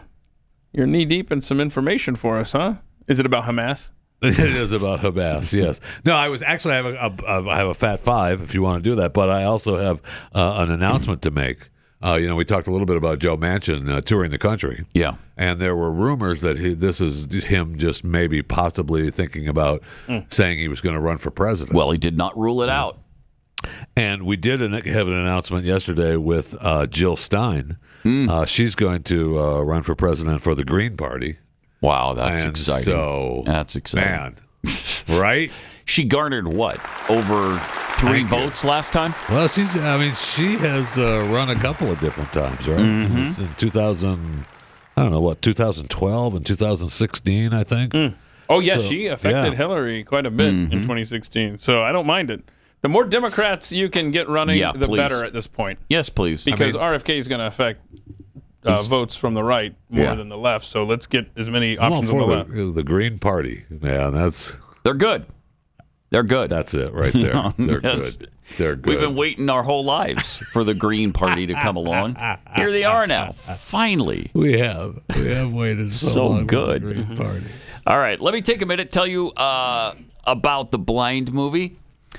knee deep in some information for us, huh? Is it about Hamas? It is about Hamas, yes. No, I have a Fat Five if you want to do that, but I also have an announcement to make. We talked a little bit about Joe Manchin touring the country. Yeah. And there were rumors that this is him just maybe possibly thinking about saying he was going to run for president. Well, he did not rule it out. And we did have an announcement yesterday with Jill Stein. She's going to run for president for the Green Party. Wow, that's And exciting. So, that's exciting. Man, right? She garnered what? Over 3 votes last time? Well, she has run a couple of different times, right? Mm-hmm. It was in 2012 and 2016, I think. Oh, yeah, So, she affected yeah. Hillary quite a bit in 2016. So I don't mind it. The more Democrats you can get running, the please. better at this point. Yes, please. Because RFK is going to affect votes from the right more than the left. So let's get as many options on the left. The Green Party. Yeah, They're good. They're good. That's it right there. They're Yes. good. They're good. We've been waiting our whole lives for the Green Party to come along. Here they are now. Finally. We have waited so long good. for the Green Party. All right, let me take a minute to tell you about the Blind movie.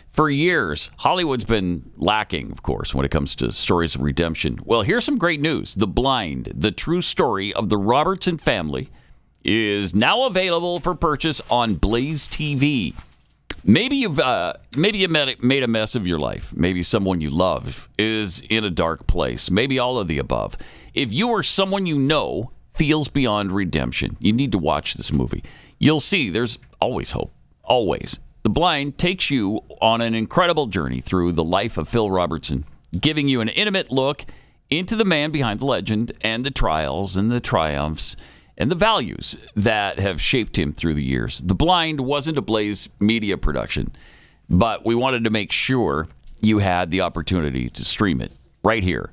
For years, Hollywood's been lacking, of course, when it comes to stories of redemption. Well, here's some great news. The Blind, the true story of the Robertson family, is now available for purchase on BlazeTV. Maybe you made a mess of your life. Maybe someone you love is in a dark place. Maybe all of the above. If you or someone you know feels beyond redemption, you need to watch this movie. You'll see there's always hope. Always. The Blind takes you on an incredible journey through the life of Phil Robertson, giving you an intimate look into the man behind the legend and the trials and the triumphs and the values that have shaped him through the years. The Blind wasn't a Blaze media production, but we wanted to make sure you had the opportunity to stream it right here.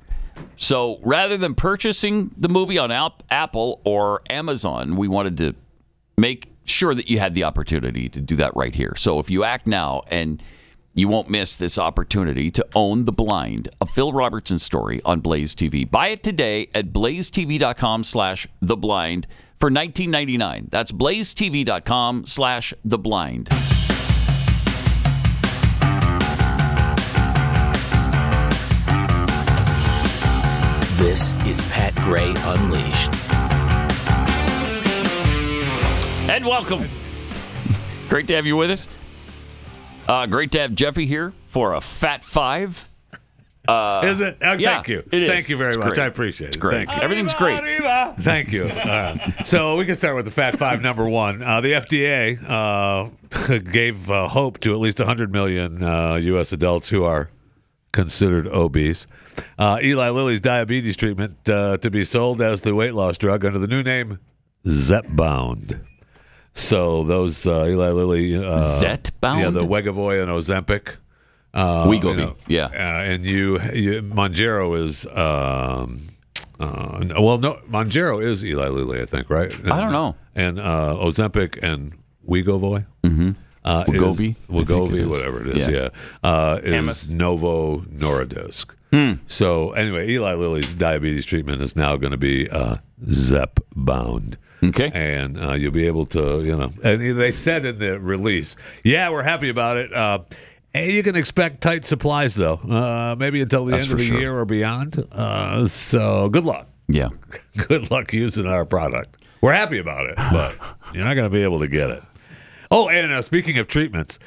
So rather than purchasing the movie on Apple or Amazon, we wanted to make sure that you had the opportunity to do that right here. So if you act now, and you won't miss this opportunity to own The Blind, a Phil Robertson story on Blaze TV. Buy it today at blazetv.com/theblind for $19.99. That's blazetv.com/theblind. This is Pat Gray Unleashed. And welcome. Great to have you with us. Great to have Jeffy here for a Fat Five. Is it? Thank you. It is. Thank you very It's much. great. I appreciate it. It's great. Thank you. Everything's great. Thank you. So we can start with the Fat Five, number one. The FDA gave hope to at least 100 million U.S. adults who are considered obese. Eli Lilly's diabetes treatment to be sold as the weight loss drug under the new name Zepbound. So those Eli Lilly Zepbound? Yeah, the Wegovy and Ozempic. Wegovy, yeah. And you Mounjaro is Mounjaro is Eli Lilly, I think, right? I don't know. And Ozempic and Wegovy. Wegovy, whatever it is, is Novo Nordisk. So anyway, Eli Lilly's diabetes treatment is now going to be Zepbound. Okay. And you'll be able to, and they said in the release, we're happy about it. You can expect tight supplies, though, maybe until the end of the year or beyond. So good luck. Yeah. Good luck using our product. We're happy about it, but you're not going to be able to get it. Oh, and speaking of treatments,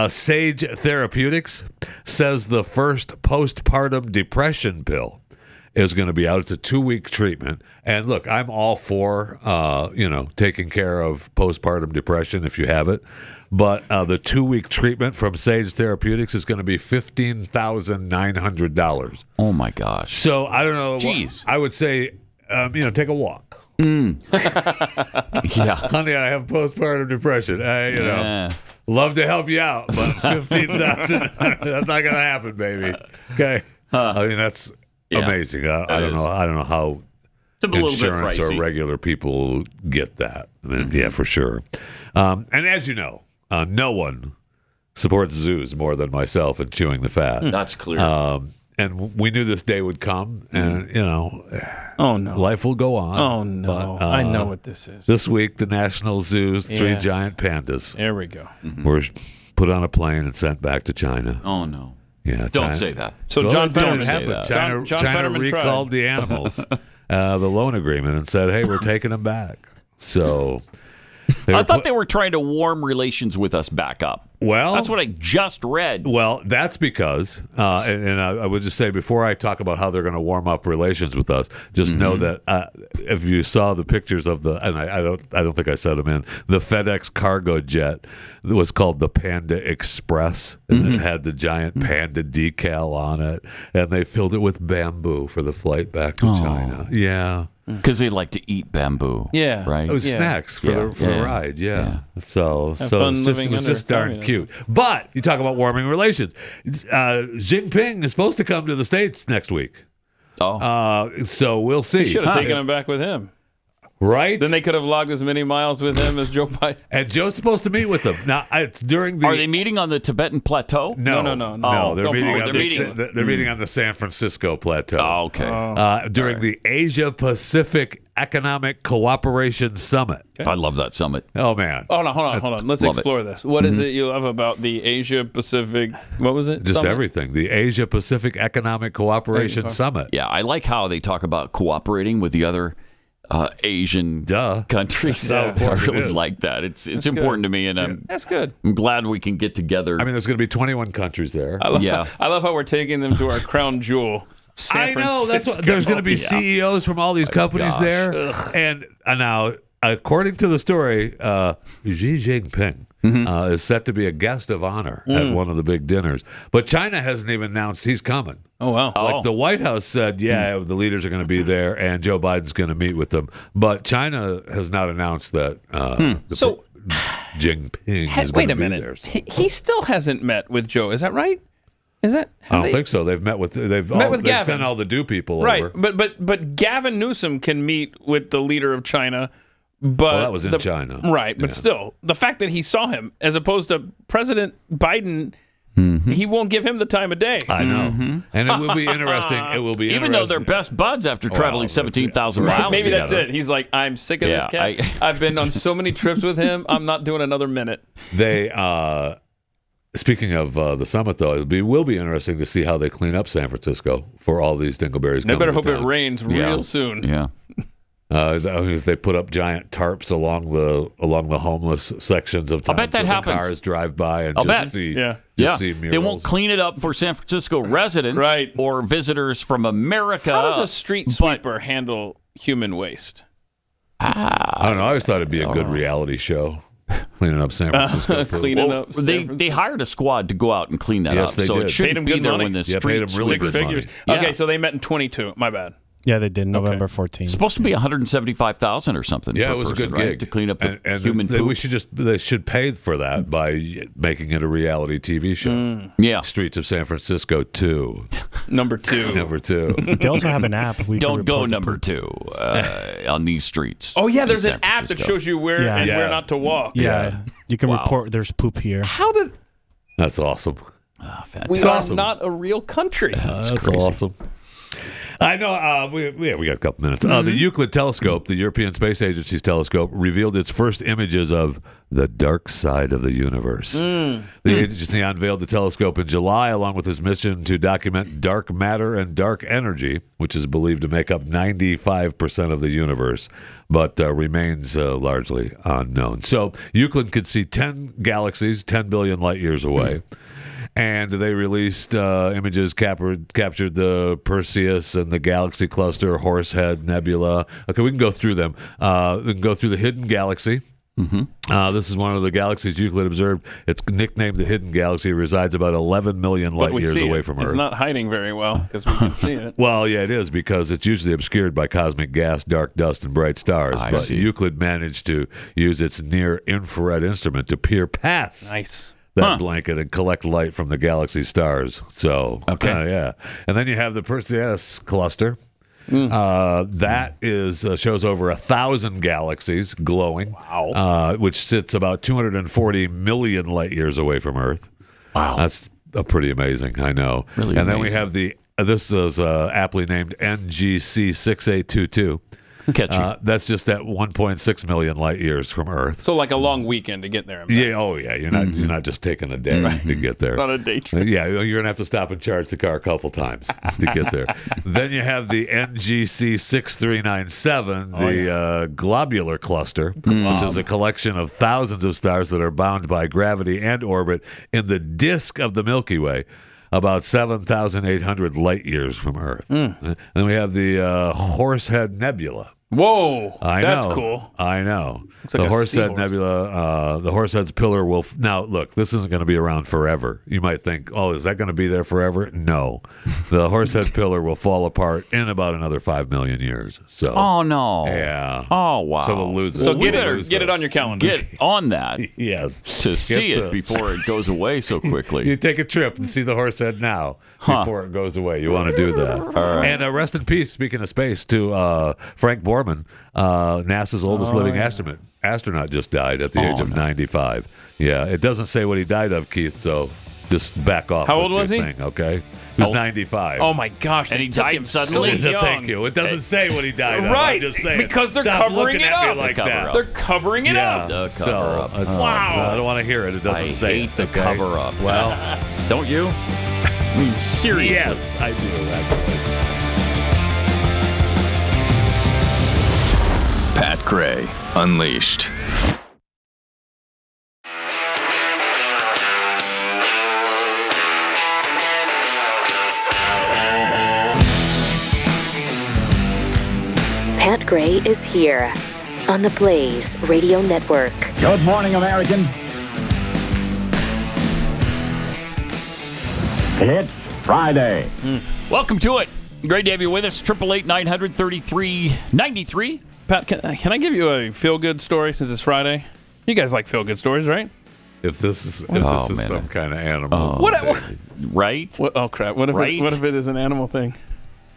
Sage Therapeutics says the first postpartum depression pill is going to be out. It's a 2-week treatment. And look, I'm all for, taking care of postpartum depression if you have it. But the 2-week treatment from Sage Therapeutics is going to be $15,900. Oh, my gosh. So I don't know. Jeez. I would say, take a walk. Yeah. Honey, I have postpartum depression. Love to help you out, but $15,000, that's not going to happen, baby. Okay. I mean, that's amazing. I don't know how insurance or regular people get that. I mean, for sure. And as you know, no one supports zoos more than myself in chewing the fat. That's clear. And we knew this day would come, and oh no, life will go on. Oh no, but, I know what this is. This week, the National Zoo's 3 giant pandas. There we go. Were put on a plane and sent back to China. Oh no. Yeah, don't say that. So John Fetterman say that. China recalled the animals, the loan agreement, and said, "Hey, we're taking them back." So. I thought they were trying to warm relations with us back up. Well, that's what I just read. Well, that's because, and I would just say before I talk about how they're going to warm up relations with us, just know that if you saw the pictures of and I don't think I set them in, the FedEx cargo jet was called the Panda Express, and it had the giant panda decal on it, and they filled it with bamboo for the flight back to China. Yeah. Because they like to eat bamboo. Yeah. Right? It was snacks for the ride. Yeah. So it was just darn cute. But you talk about warming relations. Jinping is supposed to come to the States next week. So we'll see. He should have taken him back with him. Right? Then they could have logged as many miles with him as Joe Biden. And Joe's supposed to meet with them. Now, it's during the... Are they meeting on the Tibetan Plateau? No. They're meeting on the San Francisco Plateau. Oh, okay. During the Asia-Pacific Economic Cooperation Summit. Okay. I love that summit. Oh, man. Hold on. Let's explore this. What is it you love about the Asia-Pacific... What was it? Just summit? Everything. The Asia-Pacific Economic Cooperation Summit. Yeah, I like how they talk about cooperating with the other... Asian countries. I really like that. It's important to me, and that's good. I'm glad we can get together. I mean, there's going to be 21 countries there. I love how we're taking them to our crown jewel, San Francisco. That's what, there's going to be CEOs from all these companies there, and now according to the story, Xi Jinping is set to be a guest of honor at one of the big dinners. But China hasn't even announced he's coming. Oh, wow. Like the White House said, the leaders are going to be there and Joe Biden's going to meet with them. But China has not announced that Jinping is going to be there. So. He still hasn't met with Joe. Is that right? Is that? I don't think so. They've met with they've sent all the do people over. But Gavin Newsom can meet with the leader of China. But that was in China. Right, but still, the fact that he saw him as opposed to President Biden, he won't give him the time of day. I know. And it will be interesting. Even though they're best buds after traveling 17,000 miles Maybe together. that's it. He's like, I'm sick of this cat. I've been on so many trips with him. I'm not doing another minute. They, speaking of the summit, though, it will be interesting to see how they clean up San Francisco for all these dingleberries. They better hope it rains real soon. Yeah. If they put up giant tarps along the homeless sections of town, I bet that happens. Cars drive by and see murals. They won't clean it up for San Francisco residents or visitors from America. How does a street sweeper handle human waste? I don't know. I always thought it'd be a good reality show. Cleaning up San Francisco. Cleaning up. They hired a squad to go out and clean that Yes, up. they So did. it shouldn't Paid 'em be good there money. when the Yeah, paid 'em streets really Six good figures. money. Okay, Yeah. so they met in 22. My bad. Yeah, they did November 14th. It's supposed to be 175,000 or something. Yeah, per it was person, a good right? gig To clean up the and human they, poop. they should pay for that by making it a reality TV show. Yeah, Streets of San Francisco 2. Number 2. Number 2. They also have an app. We can Don't go report the number poop. 2 on these streets. Oh yeah, in there's San an app that Francisco. shows you where and where not to walk. Yeah, you can Wow. report there's poop here. How did That's awesome. we It's are awesome. not a real country? That's awesome. I know. We got a couple minutes. The Euclid telescope, the European Space Agency's telescope, revealed its first images of the dark side of the universe. The agency unveiled the telescope in July, along with its mission to document dark matter and dark energy, which is believed to make up 95% of the universe, but remains largely unknown. So Euclid could see 10 galaxies, 10 billion light years away. And they released images captured the Perseus and the Galaxy Cluster, Horsehead Nebula. Okay, we can go through them. We can go through the Hidden Galaxy. This is one of the galaxies Euclid observed. It's nicknamed the Hidden Galaxy. It resides about 11 million light But we years see away it. from Earth. It's not hiding very well because we can see it. Well, yeah, it is because it's usually obscured by cosmic gas, dark dust, and bright stars. I but see. Euclid managed to use its near-infrared instrument to peer past that blanket and collect light from the galaxy stars. So, yeah. And then you have the Perseus cluster. That is shows over 1,000 galaxies glowing. Wow. Which sits about 240 million light years away from Earth. Wow. That's pretty amazing, I know. Really and then we amazing. have this is aptly named NGC 6822. Catchy. That's just at 1.6 million light years from Earth. So like a long weekend to get there. and back. Yeah. Oh, yeah. You're not just taking a day to get there. Not a day trip. Yeah, you're gonna have to stop and charge the car a couple times to get there. Then you have the NGC 6397, the globular cluster, which is a collection of thousands of stars that are bound by gravity and orbit in the disk of the Milky Way, about 7,800 light years from Earth. And then we have the Horsehead Nebula. Whoa, That's cool. I know. Looks like The a Horsehead seahorse. Nebula, the Horsehead's pillar will... Now, look, this isn't going to be around forever. You might think, oh, is that going to be there forever? No. The Horsehead pillar will fall apart in about another 5 million years. So. Oh, no. Yeah. Oh, wow. So we'll lose it. So We'll get lose it on your calendar. Get on that Yes. to see the- it before it goes away so quickly. You take a trip and see the Horsehead now before it goes away. You want to do that. All right. And rest in peace, speaking of space, to Frank Borman, NASA's oldest living astronaut just died at the age of 95. Yeah, it doesn't say what he died of, Keith, so just back off. How with old your was he? thing, okay? He was 95. Oh my gosh! And they he took died him suddenly? So young. Thank you. It doesn't say what he died of. Right, I'm just saying. because they're Stop covering looking it at up. me like Cover that. up. They're covering it Yeah, up. The so cover up. it's- Wow. I don't want to hear it. It doesn't I say hate it, the okay? cover up. Well, Don't you? I mean, seriously. yes, I do, actually. Pat Gray Unleashed. Pat Gray is here on the Blaze Radio Network. Good morning, American. It's Friday. Welcome to it. Great to have you with us. 888-900-3393. Pat, can I give you a feel-good story since it's Friday? You guys like feel-good stories, right? If this is some kind of animal, Right? Oh crap! What if Right? what if it is an animal thing?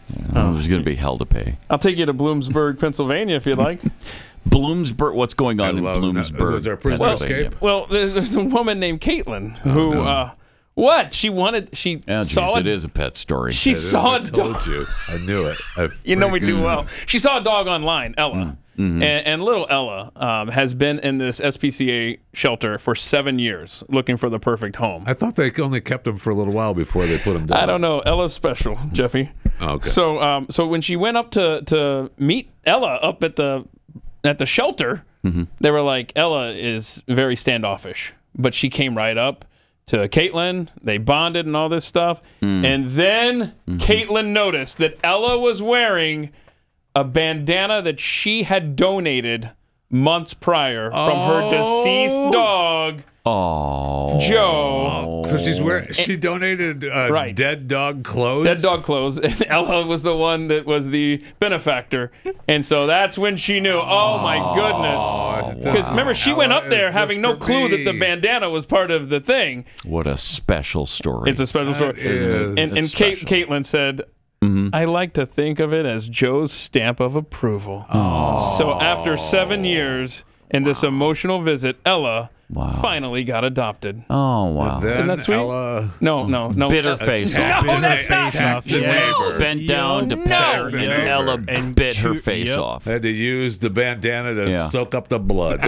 There's going to be hell to pay. I'll take you to Bloomsburg, Pennsylvania, if you'd like. Bloomsburg. What's going on in love that. Bloomsburg? Was there a prisoner Pennsylvania? escape? Well, there's a woman named Caitlin who, what? She Yeah, saw geez, it is a pet story. She saw a I told dog. you. I knew it. You know me too well. She saw a dog online, Ella. And little Ella has been in this SPCA shelter for 7 years looking for the perfect home. I thought they only kept him for a little while before they put him down. I don't know. Ella's special, Jeffy. Oh, okay. So when she went up to meet Ella up at the shelter, they were like, Ella is very standoffish. But she came right up to Caitlin. They bonded and all this stuff. And then Caitlin noticed that Ella was wearing a bandana that she had donated months prior from her deceased dog. Oh, Joe. So she donated dead dog clothes? Dead dog clothes. And Ella was the one that was the benefactor. And so that's when she knew, oh my goodness. Because remember, she went up there having no clue that the bandana was part of the thing. What a special story. It's a special story. And Caitlin said, I like to think of it as Joe's stamp of approval. So after 7 years and this emotional visit, Ella finally got adopted. Oh, wow. Isn't that sweet? Ella... No. Bit her face off. No, that's not. Bent down to pet her, and Ella bit her face off. Had to use the bandana to soak up the blood.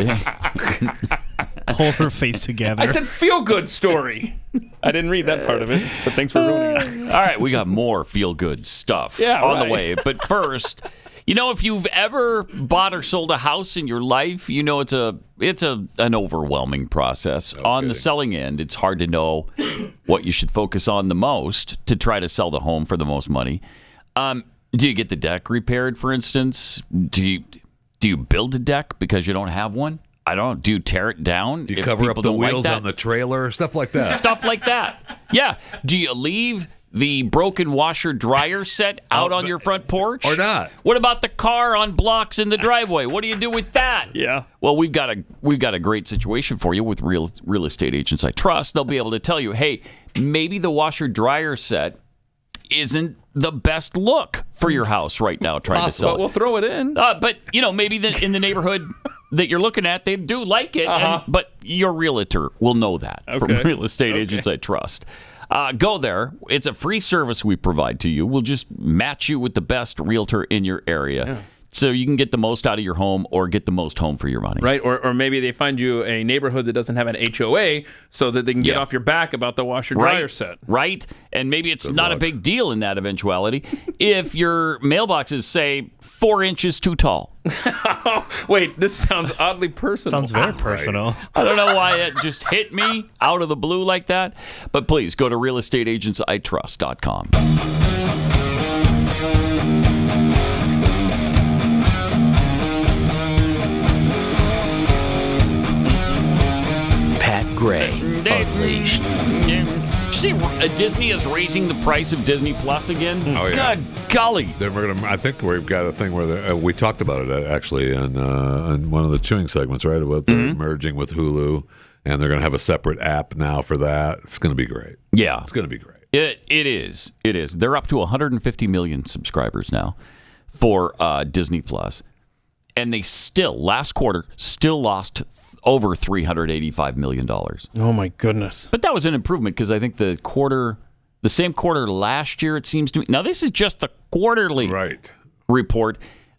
Hold her face together. I said feel-good story. I didn't read that part of it, but thanks for ruining it. All right, we got more feel-good stuff on the way. But first, if you've ever bought or sold a house in your life, it's an overwhelming process. On the selling end, it's hard to know what you should focus on the most to try to sell the home for the most money. Do you get the deck repaired, for instance? Do you build a deck because you don't have one? I don't know. Do you tear it down? You cover up the wheels on the trailer, stuff like that. Stuff like that. Yeah. Do you leave the broken washer-dryer set out on your front porch? Or not? What about the car on blocks in the driveway? What do you do with that? Yeah. Well, we've got a great situation for you with real estate agents I trust. They'll be able to tell you, hey, maybe the washer-dryer set isn't the best look for your house right now trying to sell it. But we'll throw it in. But, maybe in the neighborhood that you're looking at, they do like it, but your realtor will know that from real estate agents I trust. Go there. It's a free service we provide to you. We'll just match you with the best realtor in your area. So you can get the most out of your home or get the most home for your money. Right, or maybe they find you a neighborhood that doesn't have an HOA so that they can get off your back about the washer-dryer set. Right, and maybe it's not a big deal in that eventuality if your mailbox is, say, 4 inches too tall. Wait, this sounds oddly personal. Sounds very personal. I don't know why it just hit me out of the blue like that, but please go to realestateagentsitrust.com. Gray Unleashed. See, Disney is raising the price of Disney Plus again. Oh yeah, God golly! I think we've got a thing where we talked about it actually in one of the chewing segments, right? About they're merging with Hulu, and they're going to have a separate app now for that. It's going to be great. Yeah, it's going to be great. It is. It is. They're up to 150 million subscribers now for Disney Plus, and they last quarter lost over $385 million. Oh my goodness! But that was an improvement because I think the same quarter last year, it seems to me. Now this is just the quarterly report.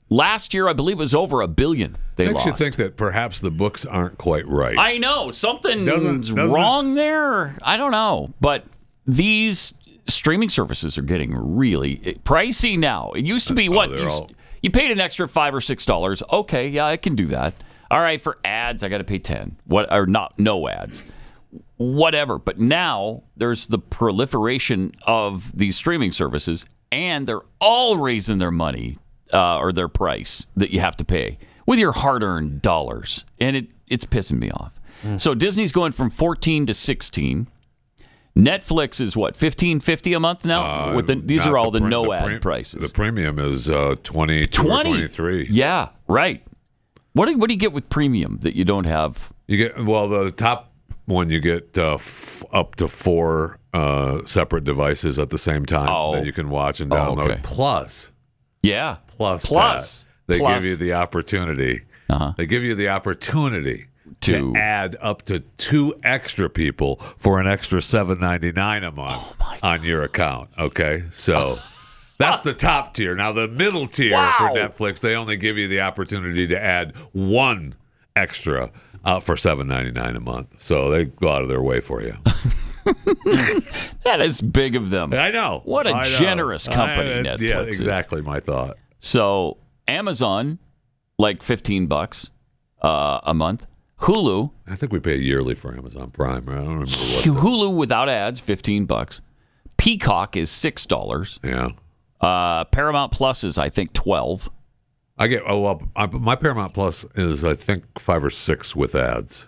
Last year, I believe it was over $1 billion they lost. Makes you think that perhaps the books aren't quite right. I know something's wrong there. I don't know, but these streaming services are getting really pricey now. It used to be you paid an extra $5 or $6. Okay, yeah, I can do that. All right, for ads, I got to pay $10. No ads, whatever. But now there's the proliferation of these streaming services, and they're all raising their money or their price that you have to pay with your hard-earned dollars, and it's pissing me off. So Disney's going from 14 to 16. Netflix is what, $15.50 a month now? These are all the no-ad prices. The premium is 22 or 23. Yeah, right. What do you get with premium that you don't have? You get the top one. You get up to 4 separate devices at the same time that you can watch and download. Okay. Plus, they give you the opportunity. They give you the opportunity to add up to 2 extra people for an extra $7.99 a month on your account. Okay, so. That's the top tier. Now, the middle tier for Netflix, they only give you the opportunity to add 1 extra for $7.99 a month. So they go out of their way for you. That is big of them. I know. What a generous company Netflix Yeah, exactly my thought. So Amazon, like $15 a month. Hulu. I think we pay yearly for Amazon Prime. I don't remember what. Hulu without ads, $15. Peacock is $6. Yeah. Paramount Plus is, I think, $12. I get my Paramount Plus is I think 5 or 6 with ads.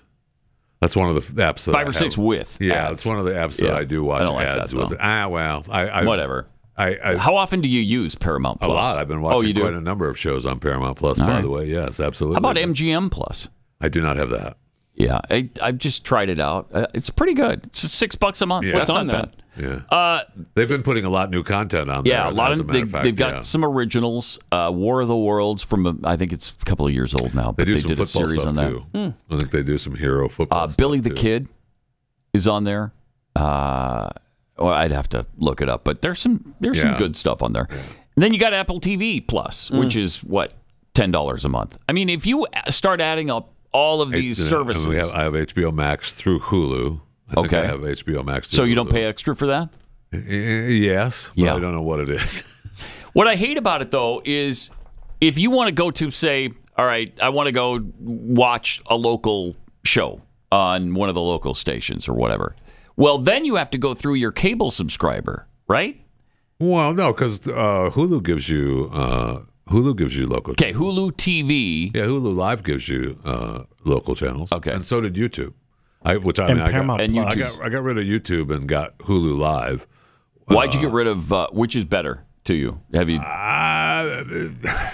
That's one of the apps that 5 or 6 with ads. It's one of the apps that I do watch ads with. Whatever. How often do you use Paramount Plus? A lot. I've been watching quite a number of shows on Paramount Plus, by the way. Yes, absolutely. How about MGM Plus? I do not have that. Yeah, I've just tried it out. It's pretty good. It's $6 a month. Yeah. What's on that? Yeah. They've been putting a lot of new content on there. Yeah, a lot of they've got some originals. War of the Worlds from I think it's a couple of years old now. But they do some did a football series stuff on that. too. I think they do some hero football. Billy the Kid is on there. Well, I'd have to look it up, but there's some good stuff on there. Yeah. And then you got Apple TV Plus, which is what, $10 a month. I mean, if you start adding up all of these services, I have HBO Max through Hulu. I think I have HBO Max. So you don't pay extra for that? Yes, but I don't know what it is. What I hate about it though is if you want to go to say, all right, I want to go watch a local show on one of the local stations or whatever. Well, then you have to go through your cable subscriber, right? Well, no, because Hulu gives you local. Okay, Hulu TV. Yeah, Hulu Live gives you local channels. Okay, and so did YouTube. I got rid of YouTube and got Hulu Live. Why'd you get rid of? Which is better to you? Have you?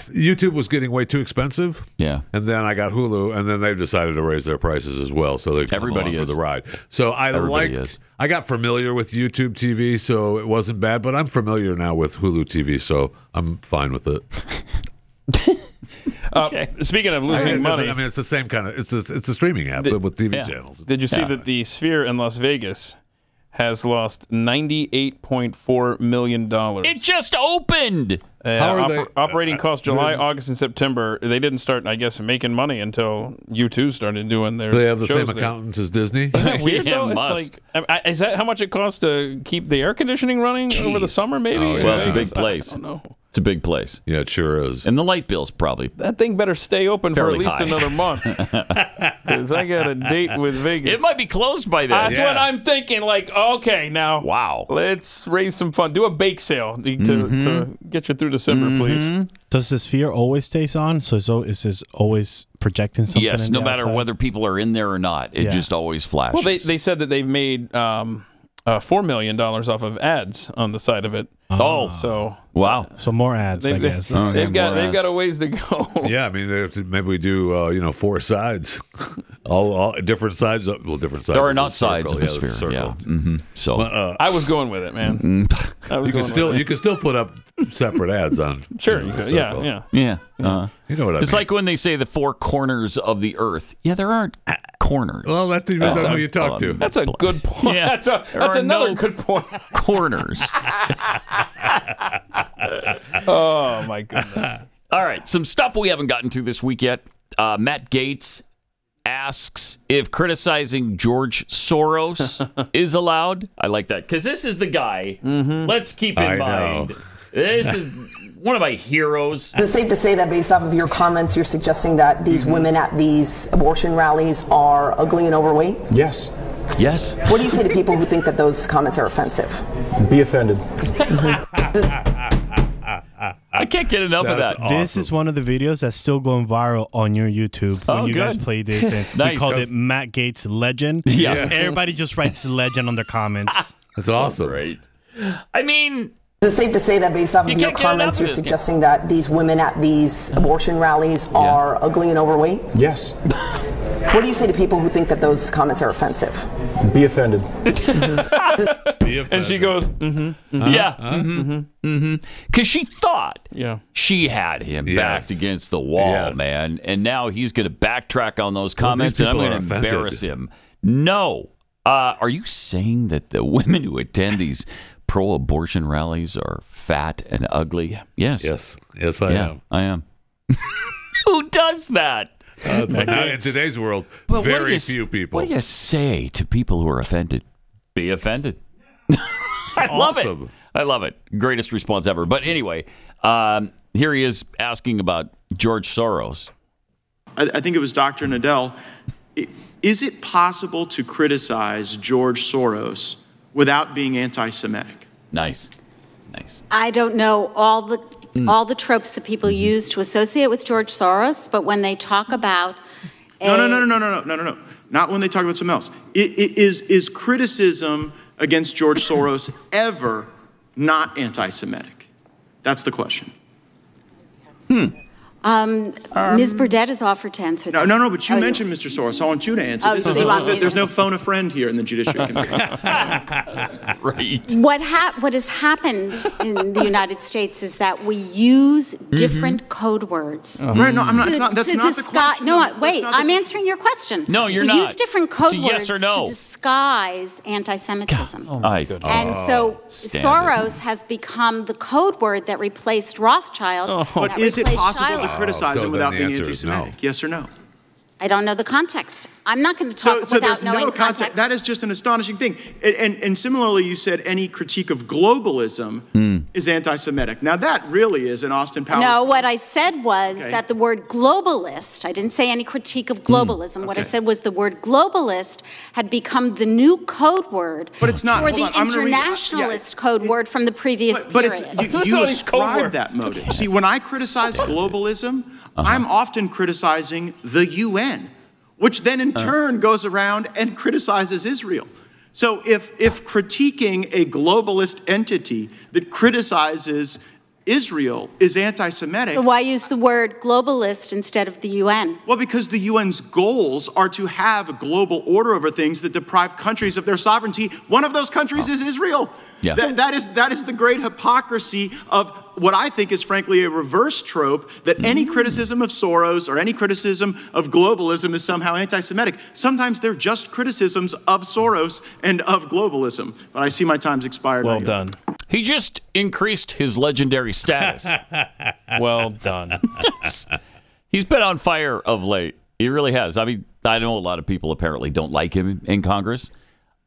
YouTube was getting way too expensive. Yeah, and then I got Hulu, and then they decided to raise their prices as well. So they come along for the ride. So I got familiar with YouTube TV, so it wasn't bad. But I'm familiar now with Hulu TV, so I'm fine with it. Okay. Speaking of losing money, I mean, it's the same kind of it's a streaming app with TV channels. Did you see that the Sphere in Las Vegas has lost $98.4 million? It just opened. How are they operating costs July, August, and September? They didn't start, I guess, making money until U2 started doing their. They have the same there. accountants as Disney. Isn't that weird, though? It's like, is that how much it costs to keep the air conditioning running over the summer? Maybe. Oh, yeah. Well, it's a big place. I don't know. It's a big place. Yeah, it sure is. And the light bill's probably that thing better stay open for at least high. Another month. Because I got a date with Vegas. It might be closed by then. That's what I'm thinking. Like, okay, now, wow, let's raise some fun. Do a bake sale to get you through December, please. Does the Sphere always stays on? So is this always projecting something? Yes, no matter whether people are in there or not, it just always flashes. Well, they said that they've made $4 million off of ads on the side of it. Oh, so wow! So more ads, I guess. They've got a ways to go. Yeah, I mean, maybe we do 4 sides, all different sides. Well, different sides. There are not sides of the Sphere. Yeah. So I was going with it, man. You can still put up separate ads on. Sure, you could. Yeah. You know what I mean? It's like when they say the 4 corners of the earth. Yeah, there aren't corners. Well, that depends on who you talk to. That's a good point. Yeah, that's another good point. Corners. Oh my goodness! All right, some stuff we haven't gotten to this week yet. Matt Gaetz asks if criticizing George Soros is allowed. I like that because this is the guy. Let's keep in mind this is one of my heroes. Is it safe to say that based off of your comments, you're suggesting that these women at these abortion rallies are ugly and overweight? Yes. Yes. What do you say to people who think that those comments are offensive? Be offended. I can't get enough of that. Awesome. This is one of the videos that's still going viral on your YouTube when you guys play this. And nice. We called it Matt Gaetz Legend. Yeah. Everybody just writes legend on their comments. That's awesome. Great. I mean, is it safe to say that based off of your comments, you're suggesting that these women at these abortion rallies are ugly and overweight? Yes. What do you say to people who think that those comments are offensive? Be offended. And she goes, because she thought she had him backed against the wall, man. And now he's going to backtrack on those comments, and I'm going to embarrass him. No. Are you saying that the women who attend these pro-abortion rallies are fat and ugly? Yes. Yes, I am. I am. Who does that? In today's world, very few people. What do you say to people who are offended? Be offended. I love it. I love it. Greatest response ever. But anyway, here he is asking about George Soros. I think it was Dr. Nadell. Is it possible to criticize George Soros without being anti-Semitic? Nice. I don't know all the all the tropes that people use to associate with George Soros, but when they talk about No. Not when they talk about something else. Is criticism against George Soros ever not anti-Semitic? That's the question. Ms. Burdett has offered to answer that. No, but you mentioned Mr. Soros. I want you to answer. There's no phone a friend here in the Judiciary Committee. That's great. What has happened in the United States is that we use different code words. Right, no, I'm not. That's not the question. No, wait, I'm answering your question. No, you're not. We use different code It's a words yes or no. to disguise anti-Semitism. And so Soros has become the code word that replaced Rothschild. But is it possible to criticize So him then without the being answer is anti-Semitic? no. Yes or no? I don't know the context. I'm not going to talk without there's knowing no context. That is just an astonishing thing. And similarly, you said any critique of globalism is anti-Semitic. Now that really is an Austin Powers. No, what I said was that the word globalist, I didn't say any critique of globalism. What I said was the word globalist had become the new code word but it's not, for the internationalist code word from the previous But period. you ascribe that motive. See, when I criticize globalism, I'm often criticizing the UN, which then in turn goes around and criticizes Israel. So if critiquing a globalist entity that criticizes Israel is anti-Semitic. So why use the word globalist instead of the UN? Well, because the UN's goals are to have a global order over things that deprive countries of their sovereignty. One of those countries is Israel. Yeah. That is the great hypocrisy of what I think is frankly a reverse trope, that any criticism of Soros or any criticism of globalism is somehow anti-Semitic. Sometimes they're just criticisms of Soros and of globalism. But I see my time's expired. Well done. He just increased his legendary status. Well done. He's been on fire of late. He really has. I mean, I know a lot of people apparently don't like him in Congress.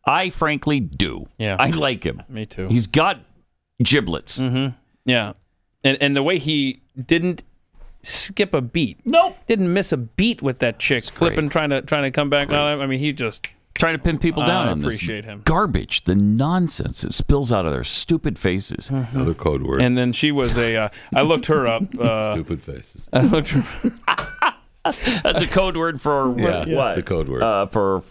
I frankly do. Yeah. I like him. Me too. He's got giblets. Mm-hmm. Yeah. And the way he didn't skip a beat. Nope. Didn't miss a beat with that chick flipping, trying to come back on him. I mean, he just trying to pin people down on this appreciate him. Garbage, the nonsense that spills out of their stupid faces. Another code word. And then she was a. I looked her up. Stupid faces. I looked her. That's a code word for what? It's a code word. For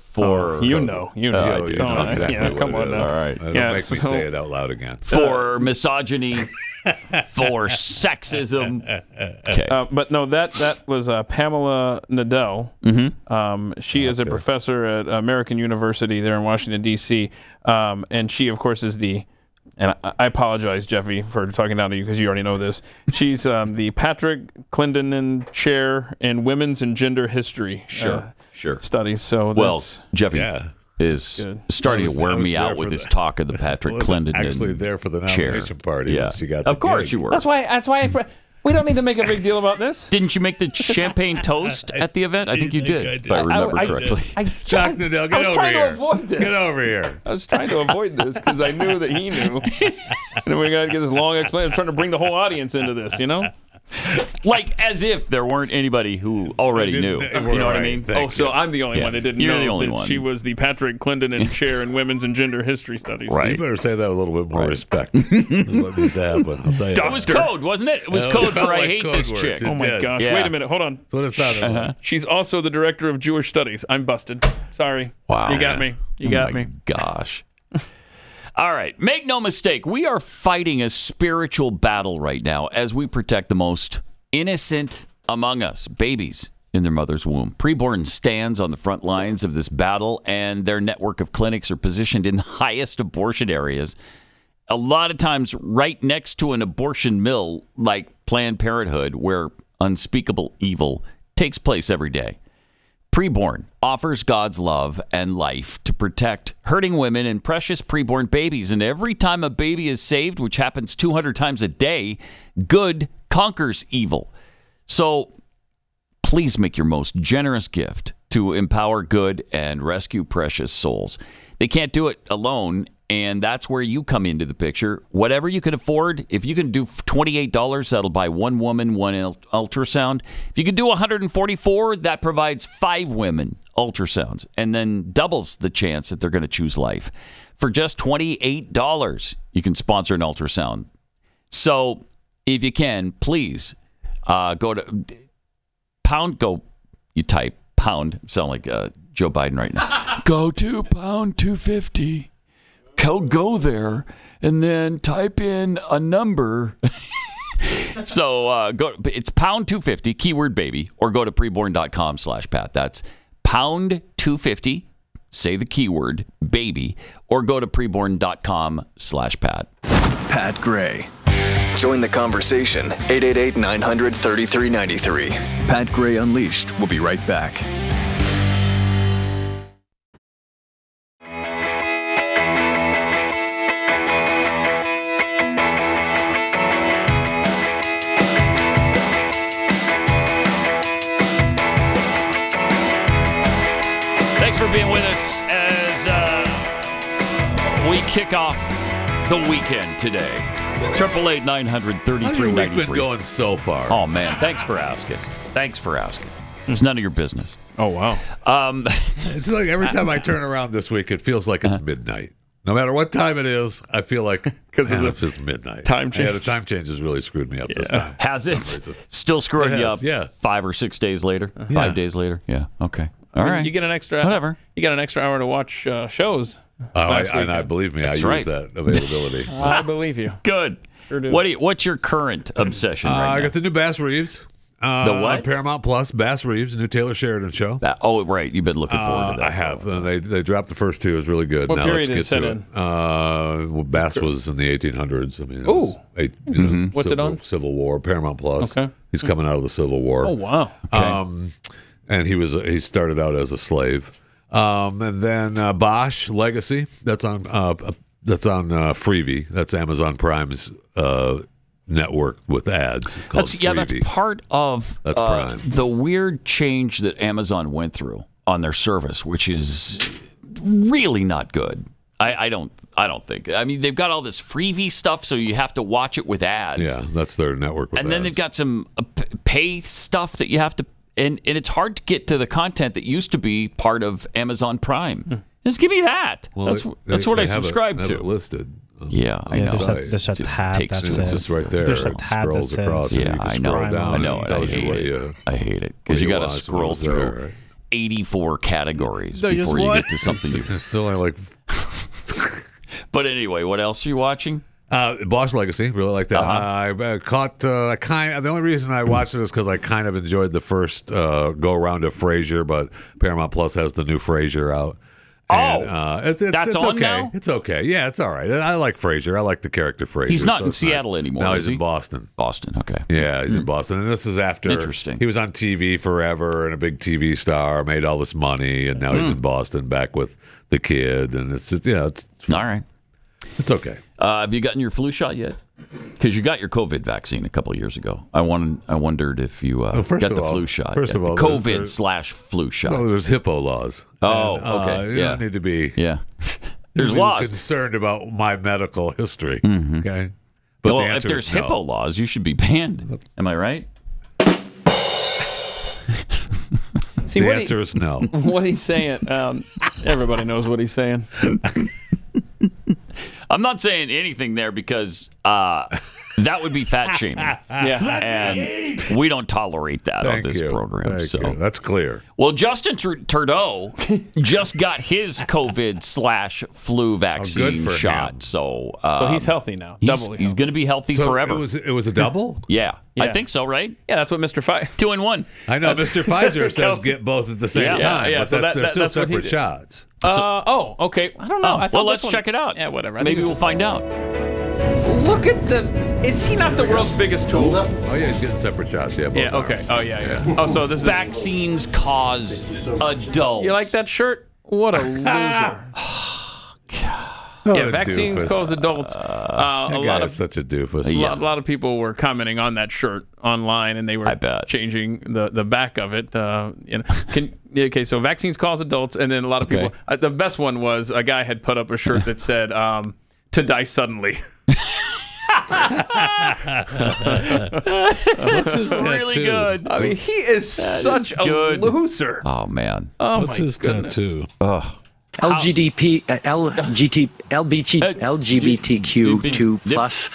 you know. You know exactly yeah, what come it on is. now. All right. Don't make me say it out loud again. For misogyny, for sexism. Okay. But no, that was Pamela Nadell. Mm-hmm. She is a professor at American University there in Washington, D.C. And she, of course, is the... And I apologize, Jeffy, for talking down to you because you already know this. She's the Patrick Clendenin Chair in Women's and Gender History Studies. So that's, Jeffy is starting to wear me out with his talk of the Patrick Clendenin actually there for the nomination party. Yeah. When she got of course gig. you were. That's why we don't need to make a big deal about this. Didn't you make the champagne toast at the event? I think you did, if I remember correctly. Jack Nadell, get over here. To avoid this. Get over here. I was trying to avoid this because I knew that he knew. And then we got to get this long explanation. I was trying to bring the whole audience into this, you know? Like as if there weren't anybody who already knew. You know what I mean? So I'm the only one that didn't You're know the only that one. she was the Patrick Clendenin Chair in Women's and Gender History Studies. Right. You better say that with a little bit more respect. That's what needs to happen. I'll tell you. It was code, wasn't it? It was code for I hate this words. chick. It Oh my did. gosh. Yeah. Wait a minute. Hold on. That's what it sounded like. She's also the director of Jewish Studies. I'm busted. Sorry. Wow. You got me. You got me. Gosh. All right. Make no mistake. We are fighting a spiritual battle right now as we protect the most innocent among us, babies in their mother's womb. Preborn stands on the front lines of this battle, and their network of clinics are positioned in the highest abortion areas. A lot of times right next to an abortion mill like Planned Parenthood, where unspeakable evil takes place every day. Preborn offers God's love and life to protect hurting women and precious preborn babies. And every time a baby is saved, which happens 200 times a day, good conquers evil. So please make your most generous gift to empower good and rescue precious souls. They can't do it alone, and that's where you come into the picture. Whatever you can afford, if you can do $28, that'll buy one woman, one ultrasound. If you can do $144, that provides 5 women ultrasounds and then doubles the chance that they're going to choose life. For just $28, you can sponsor an ultrasound. So if you can, please go to pound. You type pound. Sound like Joe Biden right now. Go to pound 250. Go there and then type in a number. So it's pound 250, keyword baby, or go to preborn.com/Pat. That's pound 250. Say the keyword baby, or go to preborn.com/Pat. Pat Gray. Join the conversation. 888-900-3393. Pat Gray Unleashed. We'll be right back. Thanks for being with us as we kick off the weekend today. 888-900-3393. How's your week been going so far? Oh, man. Thanks for asking. It's none of your business. Oh, wow. It's like every time I turn around this week, it feels like it's midnight. No matter what time it is, I feel like it's midnight. Time change. Yeah, the time change has really screwed me up this time. Has it? Still screwing you up? Yeah. 5 or 6 days later? 5 days later? Yeah. Okay. All right. You get an extra whatever. You got an extra hour to watch shows. I believe me. That's I use that availability. I believe you. Good. Sure do. What's your current obsession right now? I got the new Bass Reeves. The what? On Paramount Plus, Bass Reeves, new Taylor Sheridan show. Right. You've been looking forward to that. I have. They dropped the first two. It was really good. What now period let's is get it to it. Bass was in the 1800s. I mean, What's it on? Civil War, Paramount Plus. Okay. He's coming out of the Civil War. Oh, wow. Okay. And he started out as a slave. And then Bosch Legacy. That's on Freevee. That's Amazon Prime's network with ads. That's part of Prime. The weird change that Amazon went through on their service, which is really not good. I don't think. I mean, they've got all this Freevee stuff, so you have to watch it with ads. Yeah, that's their network with ads. And then they've got some pay stuff that you have to. And it's hard to get to the content that used to be part of Amazon Prime. Just give me that. Well, that's what I subscribe to. Have it listed. Yeah, I know. There's a tab that says. It's just right there. There's a tab that says. Across, yeah, I know. I know. I hate it because you got to scroll through 84 categories before you get to something. It's still like. But anyway, what else are you watching? Bosch Legacy, really like that. I caught the only reason I watched it is because I kind of enjoyed the first go around of Frasier, but Paramount Plus has the new Frasier out. And, that's on okay. now? It's okay. Yeah, it's all right. I like Frasier. I like the character Frasier. He's not in Seattle anymore. No, is he's he? in Boston. Boston, okay. Yeah, he's in Boston, and this is after he was on TV forever and a big TV star, made all this money, and now he's in Boston back with the kid, and it's all right. It's okay. Have you gotten your flu shot yet? Because you got your COVID vaccine a couple of years ago. I wondered if you got the flu shot. First of all, COVID/flu shot. No, there's HIPAA laws. Oh, and, okay. You don't need to be. Yeah. There's laws. Concerned about my medical history. Mm-hmm. Okay. But the answer if there's is no. HIPAA laws, you should be banned. Am I right? See, the answer is no. What he's saying, everybody knows what he's saying. I'm not saying anything there because that would be fat shaming. Yeah. And we don't tolerate that on this program. Thank you. That's clear. Well, Justin Trudeau just got his COVID/flu vaccine shot. So he's healthy now. He's going to be healthy forever. It was a double? Yeah. I think so, right? Yeah, that's what Mr. Pfizer. 2 in 1. I know. Mr. Pfizer says get both at the same time. Yeah. But they're still separate shots. Okay. I don't know. Well, let's check it out. Yeah, whatever. Maybe we'll find out. Look at is he not the world's biggest tool? Oh, yeah, he's getting separate shots. Yeah, both okay. arms. Oh, yeah. Oh, so this Vaccines cause adults. You like that shirt? What a loser. Vaccines cause adults. That guy is such a doofus. A lot of people were commenting on that shirt online, and they were changing the back of it. So vaccines cause adults, and then a lot of people. The best one was a guy had put up a shirt that said "to die suddenly." What's his really tattoo? good. I mean, he is such a loser. Oh man. Oh What's my his goodness. tattoo? LGBTQ2 plus.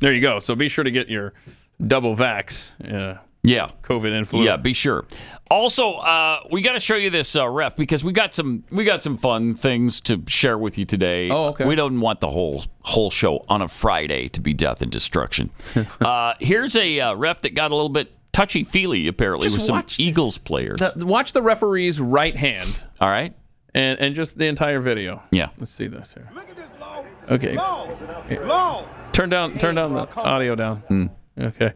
There you go. So be sure to get your double vax. Yeah, COVID and flu. Yeah, be sure. Also, we got to show you this ref because we got some fun things to share with you today. Oh, okay. We don't want the whole show on a Friday to be death and destruction. Here's a ref that got a little bit touchy-feely, apparently, with some Eagles players. Watch the referee's right hand. All right. And just the entire video. Yeah. Let's see this here. Okay. Turn down the audio down. Okay.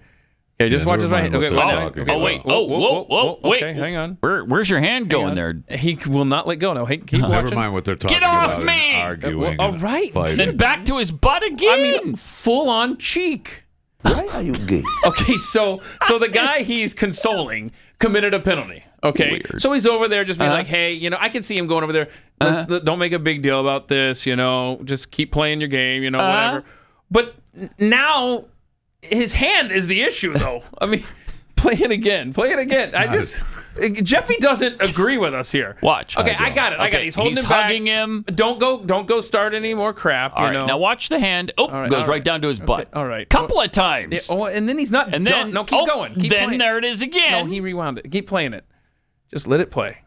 Okay, just watch his right hand. Okay, wait. Whoa. Wait. Okay, hang on. Where's your hand going there? He will not let go. No, keep watching. Never mind what they're talking about. Get off me! Arguing. All right. Then back to his butt again. I mean, full on cheek. Why are you gay? Okay, so the guy he's consoling committed a penalty. Okay, Weird. So he's over there just being like, hey, I can see him going over there. Don't make a big deal about this. Just keep playing your game. Whatever. But now his hand is the issue, though. I mean, play it again. Jeffy doesn't agree with us here. Watch. Okay, I got it. He's holding him back. Hugging him. Don't go start any more crap. All right, now watch the hand. Goes right down to his butt. All right. Couple of times. And then he's not done. No, keep going. Keep then playing. there it is again. No, he rewound it. Keep playing it. Just let it play.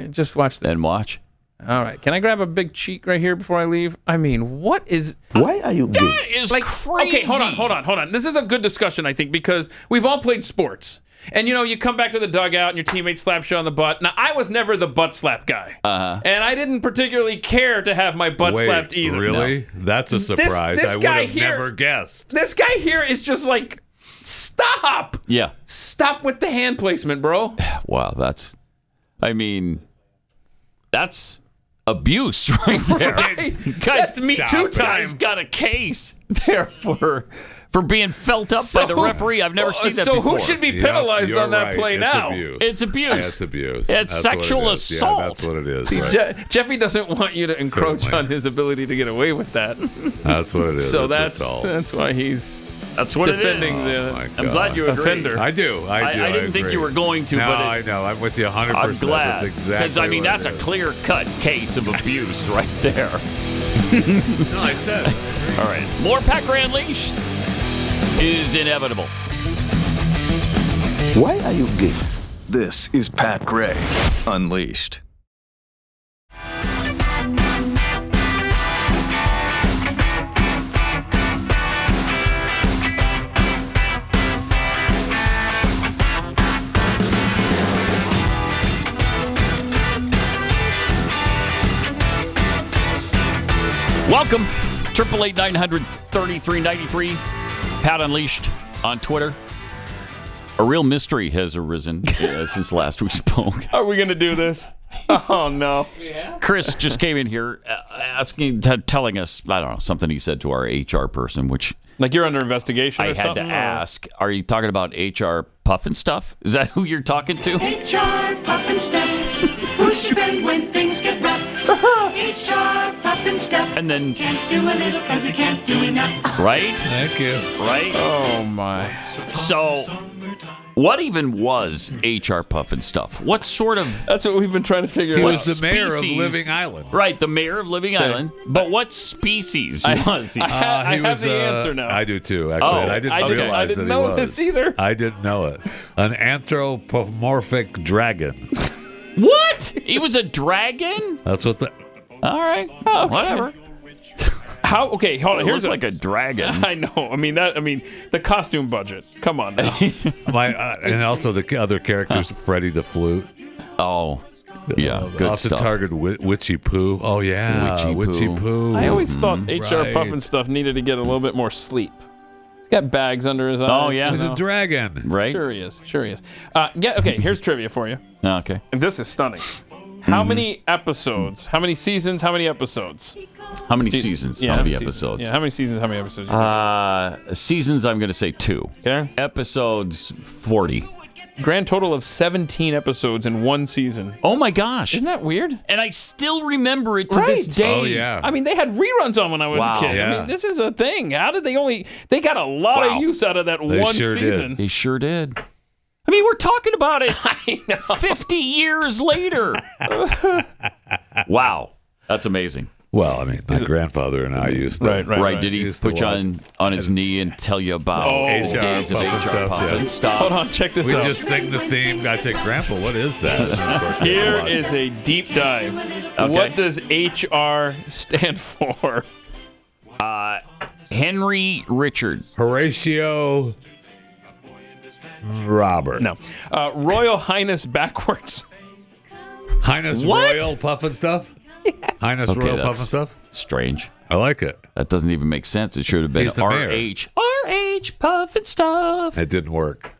Just watch this. Then watch. All right. Can I grab a big cheek right here before I leave? I mean, what is... Why are you gay? That is crazy. Okay, hold on. This is a good discussion, I think, because we've all played sports. And, you come back to the dugout and your teammate slaps you on the butt. Now, I was never the butt slap guy. And I didn't particularly care to have my butt slapped either. Really? No. That's a surprise. I would have never guessed. This guy here is just like, stop. Yeah. Stop with the hand placement, bro. Wow, that's abuse right there. Right. That's Me Too time. Guy's got a case there for being felt up by the referee. I've never seen that before. So who should be penalized on that play now? Abuse. It's abuse. It's abuse. It's sexual assault. Yeah, that's what it is. See, right. Jeffy doesn't want you to encroach on his ability to get away with that. That's what it is. So that's why he's defending the I'm glad you agree. offender. I do. I didn't think you were going to. No, but I know. I'm with you 100%. I'm glad. That's exactly because that's a clear-cut case of abuse right there. No, I said it. All right. More Packer Unleashed is inevitable. Why are you gay? This is Pat Gray Unleashed. Welcome. 888-900-3393. Pat Unleashed on Twitter. A real mystery has arisen since last we spoke. Are we going to do this? Oh, no. Chris just came in here telling us, I don't know, something he said to our HR person, which... Like you're under investigation or something? I had to ask, are you talking about HR Pufnstuf? Is that who you're talking to? HR Pufnstuf. Who's your friend when things get rough? HR Pufnstuf. And then... Can't do a little because you can't do enough. Right? Thank you. Right? Oh, my. So... what even was HR Pufnstuf? What sort of... That's what we've been trying to figure out. He was the mayor of Living Island. Right, the mayor of Living Island. But what species was he? I have the answer now. I do too, actually. I didn't realize that he was. I didn't know this either. I didn't know it. An anthropomorphic dragon. What? He was a dragon? That's what the... All right. Whatever. How? Okay, hold on. Here's like a dragon. I know. I mean, the costume budget. Come on now. And also the other characters, Freddie the Flute. Oh, yeah, good also stuff. Target Witchy Poo. Oh yeah, Witchy Poo. I always thought HR Pufnstuf needed to get a little bit more sleep. He's got bags under his eyes. Oh yeah, he's a dragon. Right? Sure he is. Okay, here's trivia for you. Okay. And this is stunning. How many episodes? How many seasons? How many episodes? How many seasons? Yeah, how many episodes? Yeah, how many seasons? How many episodes? Seasons, I'm going to say 2. Okay. Episodes, 40. Grand total of 17 episodes in one season. Oh my gosh. Isn't that weird? And I still remember it to this day. Oh, yeah. I mean, they had reruns on when I was a kid. Yeah. I mean, this is a thing. How did they got a lot of use out of that one season. They sure did. I mean, we're talking about it 50 years later. Wow. That's amazing. Well, I mean, my grandfather and I used to. Right. Did he put you on his knee and tell you about the days of HR Pufnstuf? Hold on, check this out. We just sing the theme. I say, Grandpa, what is that? And of course, Here is a deep dive. Okay. What does HR stand for? Henry Richard. Horatio Robert. No. Royal Highness backwards. Highness What? Royal Pufnstuf? Highness Okay, Royal that's Pufnstuf? Strange. I like it. That doesn't even make sense. It should have been He's the mayor. RH Pufnstuf. It didn't work.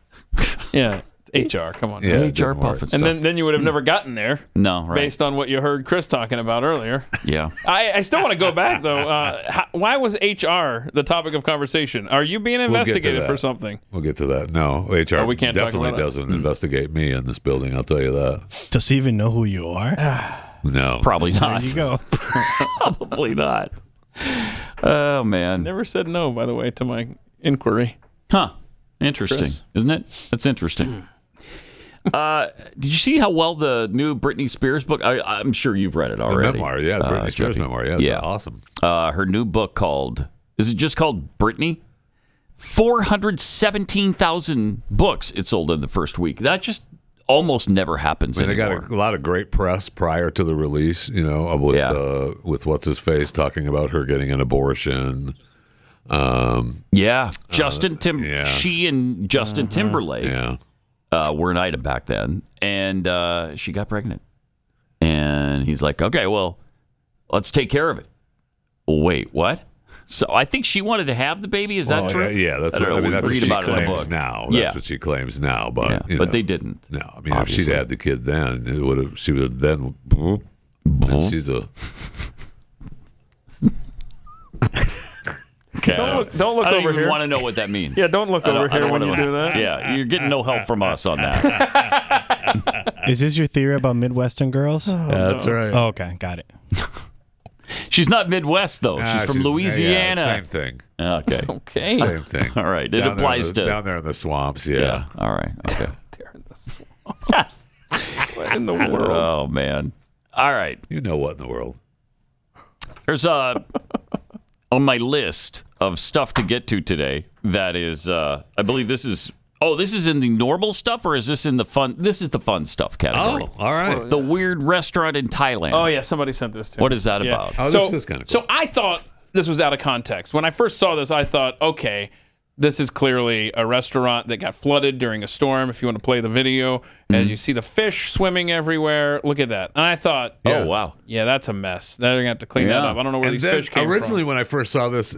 Yeah. HR, come on. Yeah, it HR didn't work. Pufnstuf. And then you would have never gotten there. No, right. Based on what you heard Chris talking about earlier. Yeah. I still want to go back, though. Why was HR the topic of conversation? Are you being investigated for something? We'll get to that. No, HR we can't talk definitely about it? doesn't investigate me in this building, I'll tell you that. Does he even know who you are? No. Probably not. There you go. Probably not. Oh, man. Never said no, by the way, to my inquiry. Huh. Interesting, Chris. isn't it? That's interesting. Did you see how well the new Britney Spears book? I'm sure you've read it already. The memoir, yeah. Britney Spears Jeffy. memoir. Yeah, it's awesome. Her new book is it just called Britney? 417,000 books it sold in the first week. That just almost never happens I mean, anymore. they got a lot of great press prior to the release, with what's his face talking about her getting an abortion. She and Justin Timberlake were an item back then, and she got pregnant. And he's like, okay, well, let's take care of it. Wait, what? So I think she wanted to have the baby. Is that true? Yeah, that's what she claims now. That's what she claims now. But but they didn't. No, I mean, obviously. If she'd had the kid then, she would have then. She's a. Okay. Don't look I don't over even here. want to know what that means. Yeah, don't look over here when you do that. Yeah, you're getting no help from us on that. Is this your theory about Midwestern girls? That's right. Oh, okay, got it. She's not Midwest, though. She's from Louisiana. Same thing. Okay. Okay. Same thing. All right. It applies to down there in the swamps. Yeah. All right. Okay. There in the swamps. What in the world? Oh man. All right. You know what in the world? There's on my list of stuff to get to today. That is, I believe this is. Oh, this is in the normal stuff, or is this in the fun? This is the fun stuff category. Oh, all right. The weird restaurant in Thailand. Oh yeah, somebody sent this to me. What is that about? Oh, this is kind of cool. So I thought this was out of context. When I first saw this, I thought, okay, this is clearly a restaurant that got flooded during a storm. If you want to play the video, as you see the fish swimming everywhere, look at that. And I thought, oh wow, yeah, that's a mess. They're gonna have to clean that up. I don't know where these fish came originally, from. when I first saw this,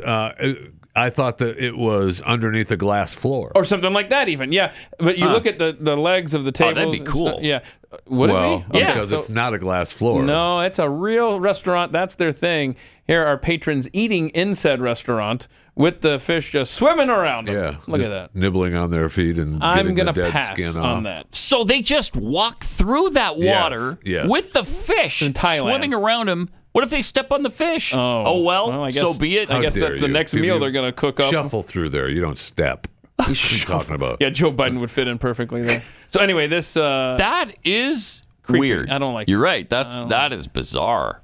I thought that it was underneath a glass floor. Or something like that, even. Yeah. But you look at the legs of the tables. that'd be cool. Yeah. Would it be? Yeah. Because it's not a glass floor. No, it's a real restaurant. That's their thing. Here are patrons eating in said restaurant with the fish just swimming around them. Yeah. Look at that. Nibbling on their feet and I'm getting going the to dead pass skin on off. that. So they just walk through that water Yes. with the fish In Thailand. swimming around them. What if they step on the fish? Well, I guess, so be it. I guess dare that's the you. next If meal you they're going to cook up. Shuffle through there. You don't step. What are you talking about? Yeah, Joe Biden would fit in perfectly there. So anyway, this... that is creepy. weird. I don't like You're it. right. That is bizarre.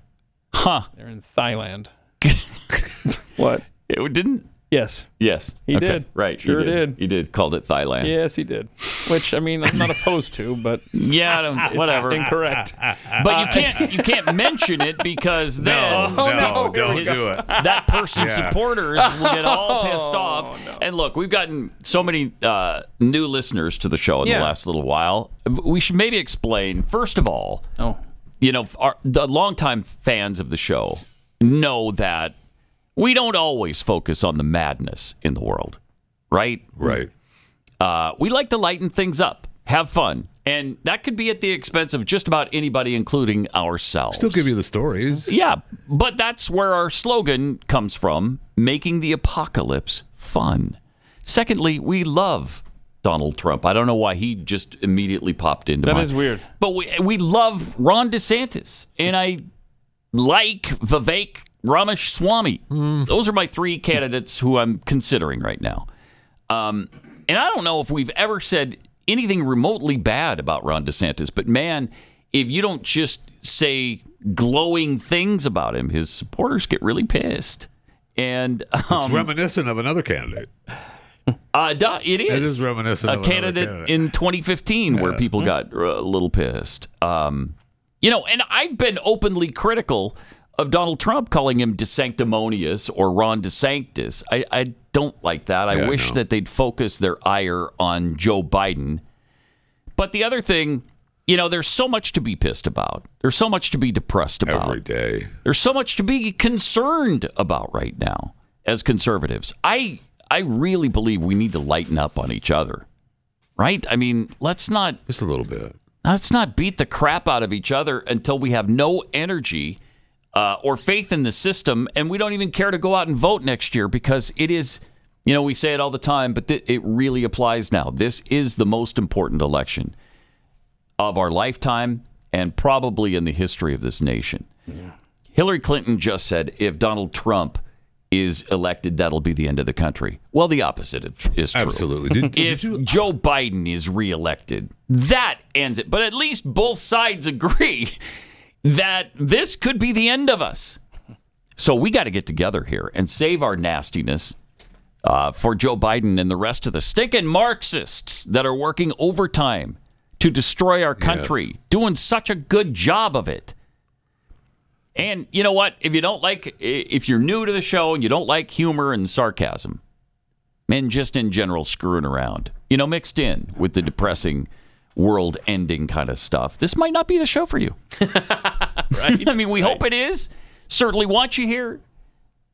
Huh. They're in Thailand. What? It didn't... Yes. Yes. He Okay. did. Right. Sure he did. He did. Called it Thailand. Yes, he did. Which, I mean, I'm not opposed to, but... Yeah, I don't, it's whatever. incorrect. But you can't mention it because then don't do it. that person's supporters will get all pissed off. No. And look, we've gotten so many new listeners to the show in the last little while. We should maybe explain, first of all, the longtime fans of the show know that we don't always focus on the madness in the world, right? Right. We like to lighten things up, have fun, and that could be at the expense of just about anybody, including ourselves. Still give you the stories. Yeah, but that's where our slogan comes from, making the apocalypse fun. Secondly, we love Donald Trump. I don't know why he just immediately popped into That my... is weird. But we love Ron DeSantis, and I like Vivek Ramaswamy. Those are my three candidates who I'm considering right now. And I don't know if we've ever said anything remotely bad about Ron DeSantis, but man, if you don't just say glowing things about him, his supporters get really pissed. And it's reminiscent of another candidate. It is. It is reminiscent of a candidate in 2015 where people got a little pissed. And I've been openly critical of Donald Trump, calling him DeSanctimonious or Ron DeSantis. I don't like that. I wish that they'd focus their ire on Joe Biden. But the other thing, there's so much to be pissed about. There's so much to be depressed about. Every day. There's so much to be concerned about right now as conservatives. I really believe we need to lighten up on each other, right? I mean, let's not... Just a little bit. Let's not beat the crap out of each other until we have no energy or faith in the system, and we don't even care to go out and vote next year, because it is, we say it all the time, but it really applies now. This is the most important election of our lifetime and probably in the history of this nation. Yeah. Hillary Clinton just said if Donald Trump is elected, that'll be the end of the country. Well, the opposite is true. Absolutely. If Joe Biden is reelected, that ends it. But at least both sides agree that this could be the end of us. So we got to get together here and save our nastiness for Joe Biden and the rest of the stinking Marxists that are working overtime to destroy our country, doing such a good job of it. And you know what? If you're new to the show and you don't like humor and sarcasm, and just in general screwing around, mixed in with the depressing world-ending kind of stuff, this might not be the show for you. Right? I mean, we hope it is. Certainly want you here.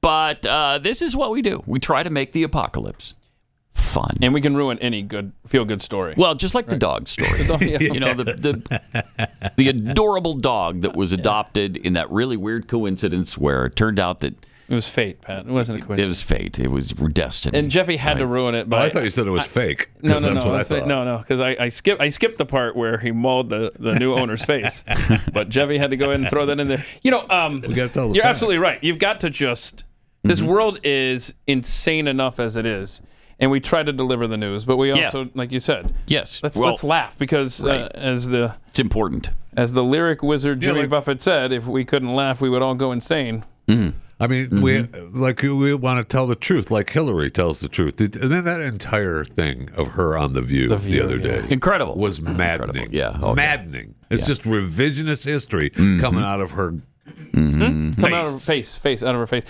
But this is what we do. We try to make the apocalypse fun. And we can ruin any feel-good story. Well, just like the dog story. The dog, the adorable dog that was adopted in that really weird coincidence where it turned out that... It was fate, Pat. It wasn't a coincidence. It was fate. It was destiny. And Jeffy had to ruin it. But I thought you said it was fake. No, because I skipped the part where he mauled the new owner's face. But Jeffy had to go ahead and throw that in there. We got to tell the you're facts. absolutely right. You've got to just... This world is insane enough as it is. And we try to deliver the news, but we also, like you said, let's laugh, because it's important. As the lyric wizard Jimmy Buffett said, if we couldn't laugh, we would all go insane. Mm-hmm. I mean, we want to tell the truth, like Hillary tells the truth. And then that entire thing of her on The View the other day, incredible, was maddening. Maddening. It's just revisionist history coming out of her. Coming out of her face, out of her face.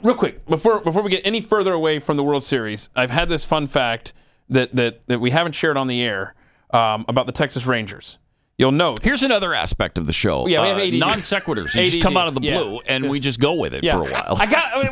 Real quick, before we get any further away from the World Series, I've had this fun fact that we haven't shared on the air about the Texas Rangers. You'll note. Here's another aspect of the show. Yeah, we have ADD. Non sequiturs. You just come out of the blue, and we just go with it for a while.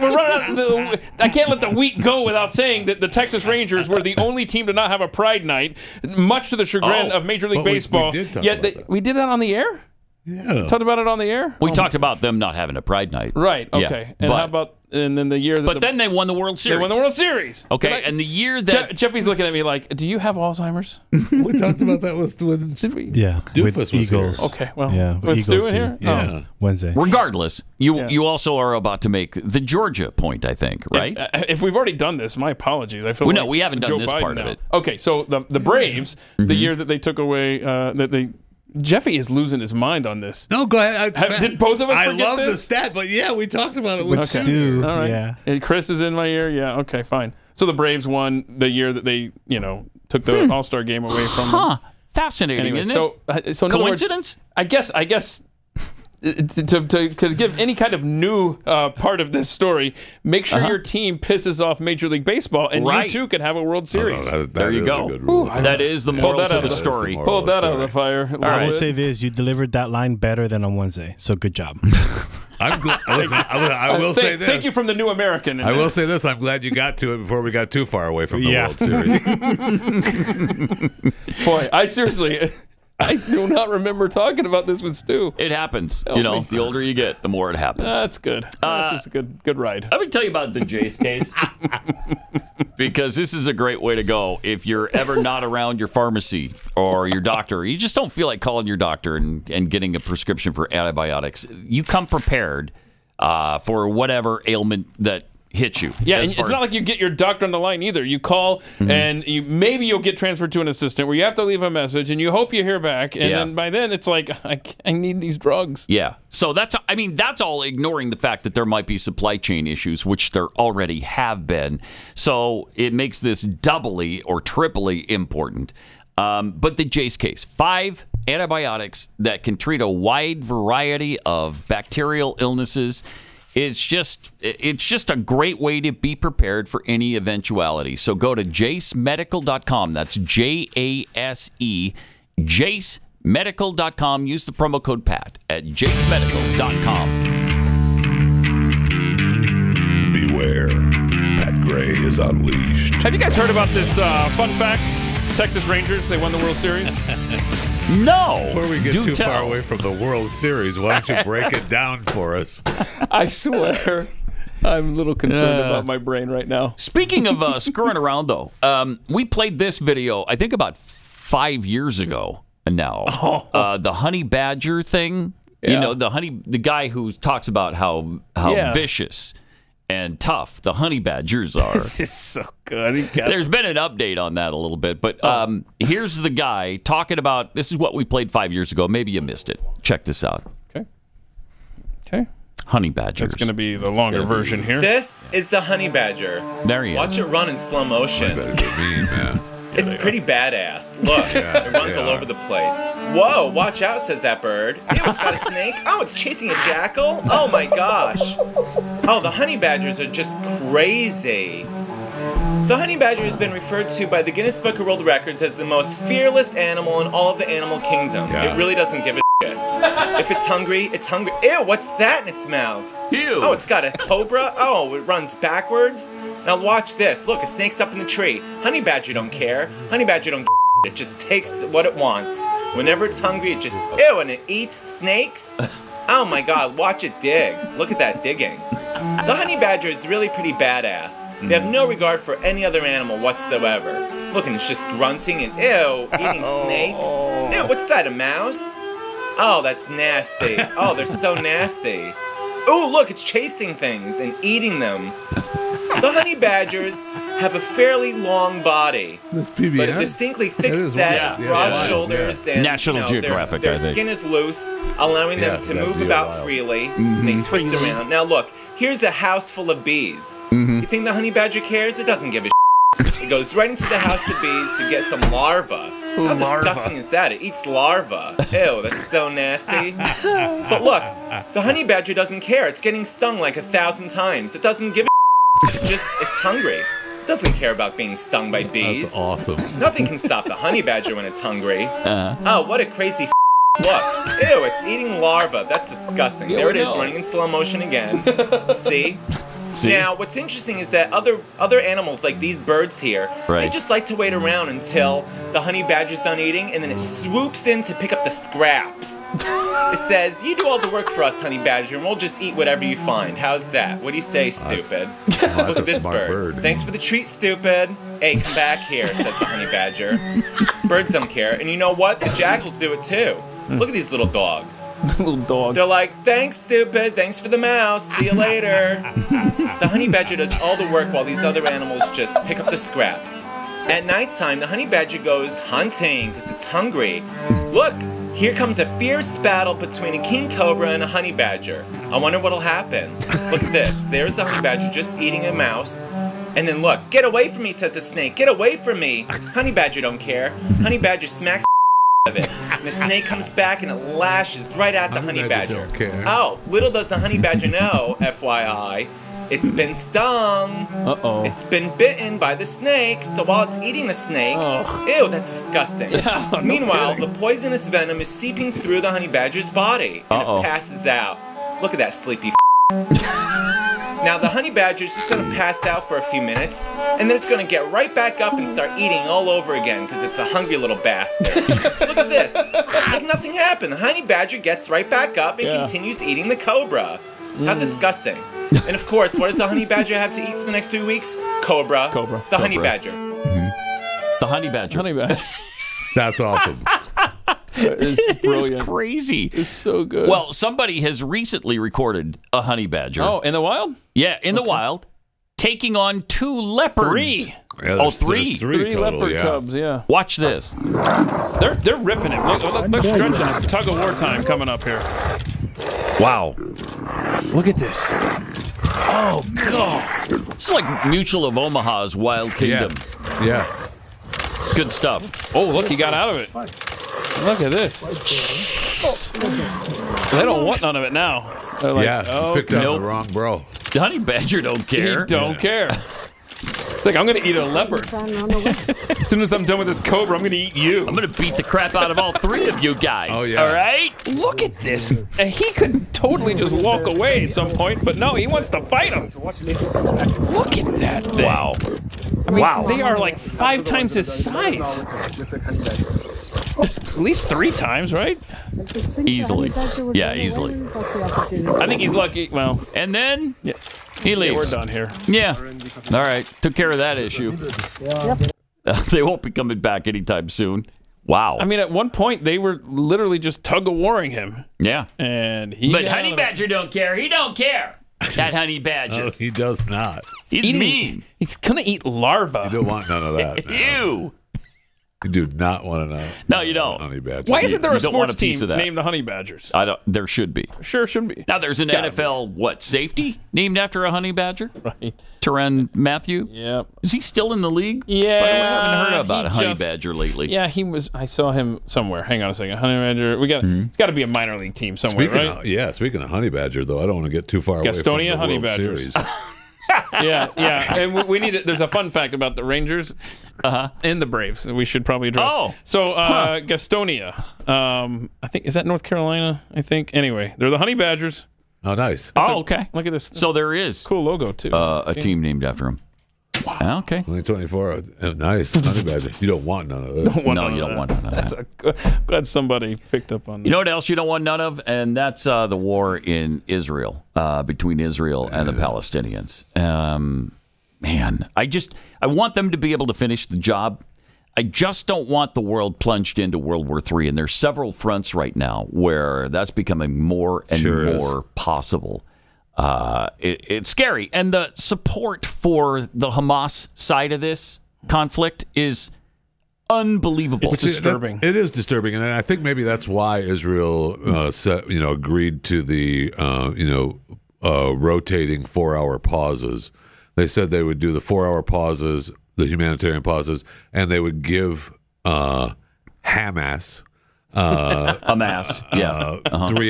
We're running out I can't let the week go without saying that the Texas Rangers were the only team to not have a Pride Night, much to the chagrin of Major League Baseball. We did talk about that. We did that on the air? Yeah. Talked about it on the air? We talked about them not having a Pride Night. Right, okay. And how about... And then the year that then they won the World Series. They won the World Series. Okay, and the year that... Jeffy's looking at me like, do you have Alzheimer's? We talked about that with Did we? Yeah, Doofus with was Eagles. here. Okay, well, yeah, with Stu in here? Yeah. Wednesday. Regardless, you also are about to make the Georgia point, I think, right? If we've already done this, my apologies. I feel no, we haven't done this Biden part now. of it. Okay, so the Braves, the year that they took away, Jeffy is losing his mind on this. No, go ahead. Did both of us I forget love this? the stat, but we talked about it with Stu. All right. Yeah. And Chris is in my ear. Yeah, okay, fine. So the Braves won the year that they, took the All-Star game away from them. Fascinating, Anyway, isn't it? So in other words, coincidence? I guess to give any kind of new part of this story, make sure your team pisses off Major League Baseball, and you too can have a World Series. There you go. That is the moral to the story. Pulled that out of the fire. I will say this: you delivered that line better than on Wednesday, so good job. I'm glad. Listen, I will say this. Thank you from the New American. I will say this. I'm glad you got to it before we got too far away from the World Series. Boy, I seriously... I do not remember talking about this with Stu. It happens. The older you get, the more it happens. That's good. That's just a good ride. Let me tell you about the Jace case. Because this is a great way to go. If you're ever not around your pharmacy or your doctor, you just don't feel like calling your doctor and getting a prescription for antibiotics, you come prepared for whatever ailment that hit you. Yeah, and it's not like you get your doctor on the line either. You call and maybe you'll get transferred to an assistant where you have to leave a message and you hope you hear back. And then by then it's like, I need these drugs. Yeah. So that's all ignoring the fact that there might be supply chain issues, which there already have been. So it makes this doubly or triply important. But the Jace case, 5 antibiotics that can treat a wide variety of bacterial illnesses. It's just a great way to be prepared for any eventuality. So go to jacemedical.com. That's JASE, jacemedical.com. Use the promo code PAT at jacemedical.com. Beware, Pat Gray is unleashed. Have you guys heard about this fun fact? Texas Rangers, they won the World Series. No. Before we get too far away from the World Series, why don't you break it down for us? I swear, I'm a little concerned about my brain right now. Speaking of screwing around, though, we played this video, I think about 5 years ago now. The honey badger thing. Yeah. You know, the guy who talks about how vicious and tough the honey badgers are. This is so good. There's been an update on that a little bit, but here's the guy talking about, this is what we played 5 years ago. Maybe you missed it. Check this out. Okay. Honey badgers. That's going to be the longer version here. This is the honey badger. There you Watch it run in slow motion. It's pretty badass. Look, it runs all over the place. Whoa, watch out, says that bird. Ew, it's got a snake. Oh, it's chasing a jackal. Oh my gosh. Oh, the honey badgers are just crazy. The honey badger has been referred to by the Guinness Book of World Records as the most fearless animal in all of the animal kingdom. It really doesn't give a shit. If it's hungry, it's hungry. Ew, what's that in its mouth? Ew. Oh, it's got a cobra. Oh, it runs backwards. Now watch this. Look, a snake's up in the tree. Honey badger don't care. Honey badger don't give a shit. It just takes what it wants. Whenever it's hungry, it just, ew, and it eats snakes. Oh my god, watch it dig. Look at that digging. The honey badger is really pretty badass. They have no regard for any other animal whatsoever. Look, and it's just grunting and ew, eating snakes. Ew, what's that, a mouse? Oh, that's nasty. Oh, they're so nasty. Oh, look, it's chasing things and eating them. The honey badgers have a fairly long body, but a distinctly thick set, broad shoulders, and National Geographic, their I think. skin is loose, allowing them to move about freely. They twist around. Now look, here's a house full of bees. You think the honey badger cares? It doesn't give a shit. It goes right into the house of bees to get some larvae. How disgusting is that? It eats larvae. Ew, that's so nasty. But look, the honey badger doesn't care. It's getting stung like 1,000 times. It doesn't give a shit. It's hungry. It doesn't care about being stung by bees. That's awesome. Nothing can stop the honey badger when it's hungry. Oh, what a crazy look. Ew, it's eating larvae. That's disgusting. There it is, running in slow motion again. See? Now, what's interesting is that other animals, like these birds here, they just like to wait around until the honey badger's done eating, and then it swoops in to pick up the scraps. It says, you do all the work for us, honey badger, and we'll just eat whatever you find. How's that? What do you say, stupid? Look at this bird. Thanks for the treat, stupid. Hey, come back here, says the honey badger. Birds don't care. And you know what? The jackals do it too. Look at these little dogs. Little dogs. They're like, thanks, stupid. Thanks for the mouse. See you later. The honey badger does all the work while these other animals just pick up the scraps. At nighttime, the honey badger goes hunting because it's hungry. Look, here comes a fierce battle between a king cobra and a honey badger. I wonder what'll happen. Look at this. There's the honey badger just eating a mouse. And then look, get away from me, says the snake. Get away from me. Honey badger don't care. Honey badger smacks of it. And the snake comes back and it lashes right at the honey badger. Oh, little does the honey badger know, FYI, it's been stung. It's been bitten by the snake, so while it's eating the snake, ew, that's disgusting. Meanwhile, the poisonous venom is seeping through the honey badger's body, and it passes out. Look at that sleepy Now, the honey badger is just going to pass out for a few minutes, and then it's going to get right back up and start eating all over again, because it's a hungry little bastard. Look at this. Like nothing happened. The honey badger gets right back up and continues eating the cobra. How disgusting. And of course, what does the honey badger have to eat for the next 3 weeks? Cobra. The honey badger. The honey badger. Honey badger. That's awesome. It's brilliant. It's crazy. It's so good. Well, somebody has recently recorded a honey badger. Oh, in the wild? Yeah, in the wild. taking on 2 leopards. 3. Yeah, Oh, 3. 3 total, leopard cubs, yeah. Watch this. They're ripping it. Look stretching it. Tug of war time coming up here. Wow. Look at this. Oh, God. It's like Mutual of Omaha's Wild Kingdom. Yeah. Good stuff. Oh, look, he got out of it. Look at this. They don't want none of it now. They're like, you picked out the wrong bro. The honey badger don't care. He don't care. It's like, I'm going to eat a leopard. As soon as I'm done with this cobra, I'm going to eat you. I'm going to beat the crap out of all 3 of you guys. Oh, yeah. All right? Look at this. And he could totally just walk away at some point, but no, he wants to fight him. Look at that thing. Wow. I mean, they are like 5 times his size. At least 3 times, right? Easily. Yeah, easily. I think he's lucky. Well, and then he leaves. We're done here. Yeah. All right. Took care of that issue. They won't be coming back anytime soon. Wow. I mean, at one point, they were literally just tug-of-warring him. Yeah. And he... But honey badger don't care. He don't care. That honey badger. No, he does not. He's mean. He's going to eat larvae. You don't want none of that. Ew. You do not want to know. No, you don't. Honey badger. Why isn't there a don't want sports a piece team of that. named the Honey Badgers? There should be. Sure should be. Now, there's an NFL, safety named after a honey badger? Right. Tyrann Mathieu? Yeah. Is he still in the league? Yeah. By the way, I haven't heard about a honey badger lately. Yeah, he was. I saw him somewhere. Hang on a second. Honey Badger. It's got to be a minor league team somewhere, right? Speaking of honey badger, though, I don't want to get too far Gastonia away from the Honey World Badgers. Series. yeah. And we need it. There's a fun fact about the Rangers and the Braves that we should probably address. Oh. So, Gastonia. I think, is that North Carolina? I think. Anyway, they're the Honey Badgers. Oh, nice. Okay. Look at this. So there is. Cool logo, too. A team named after him. Wow. Okay. 2024. Nice. Honey badger. You don't want none of this. No, you don't want none of that. Glad somebody picked up on that. You know what else you don't want none of? And that's the war in Israel, between Israel and the Palestinians. Man, I want them to be able to finish the job. I just don't want the world plunged into World War III. And there's several fronts right now where that's becoming more and more possible. It's scary. And the support for the Hamas side of this conflict is unbelievable. It's disturbing. It is disturbing, and I think maybe that's why Israel agreed to the rotating 4-hour pauses. They said they would do the 4-hour pauses, the humanitarian pauses, and they would give Hamas 3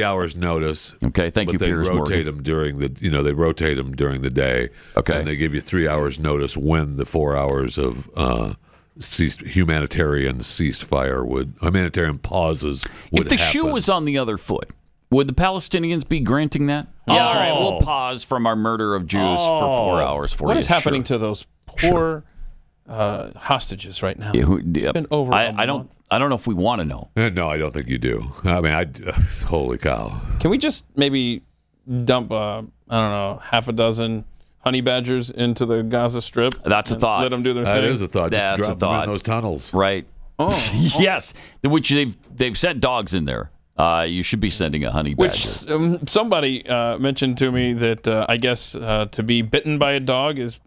hours notice. Okay, thank you, Piers Morgan. But they rotate them during the rotate them during the day. Okay, and they give you 3 hours notice when the 4 hours of humanitarian pauses would If the happen. shoe was on the other foot, would the Palestinians be granting that? Yeah, all right, we'll pause from our murder of Jews for 4 hours for you. What is happening to those poor hostages right now? It's been over I don't know if we want to know. No, I don't think you do. I mean, holy cow. Can we just maybe dump, half a dozen honey badgers into the Gaza Strip? That's a thought. Let them do their thing? That is a thought. That's just a drop them thought. in those tunnels. Right. Oh. Yes, which they've sent dogs in there. You should be sending a honey badger. Which somebody mentioned to me that I guess to be bitten by a dog is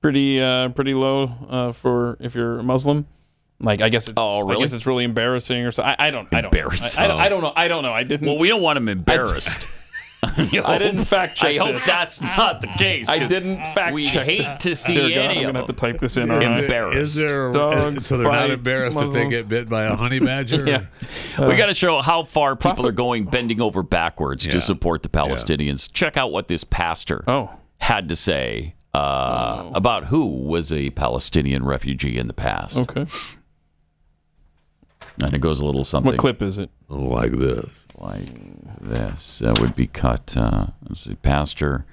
pretty low for if you're a Muslim. Like I guess it's really? I guess it's really embarrassing or so. I don't know. I don't know. I didn't. Well, we don't want him embarrassed. I didn't fact check. I hope this. that's not the case. I didn't fact we check. We hate that. to see Dear God, any I'm of gonna have to type this in. Is there dogs so they're not bite embarrassed if they Muslims? get bit by a honey badger? Yeah. We got to show how far people are going, bending over backwards to support the Palestinians. Check out what this pastor had to say about who was a Palestinian refugee in the past. Okay. And it goes a little something. What clip is it? Like this. Like this. That would be cut. Let's see. Pastor.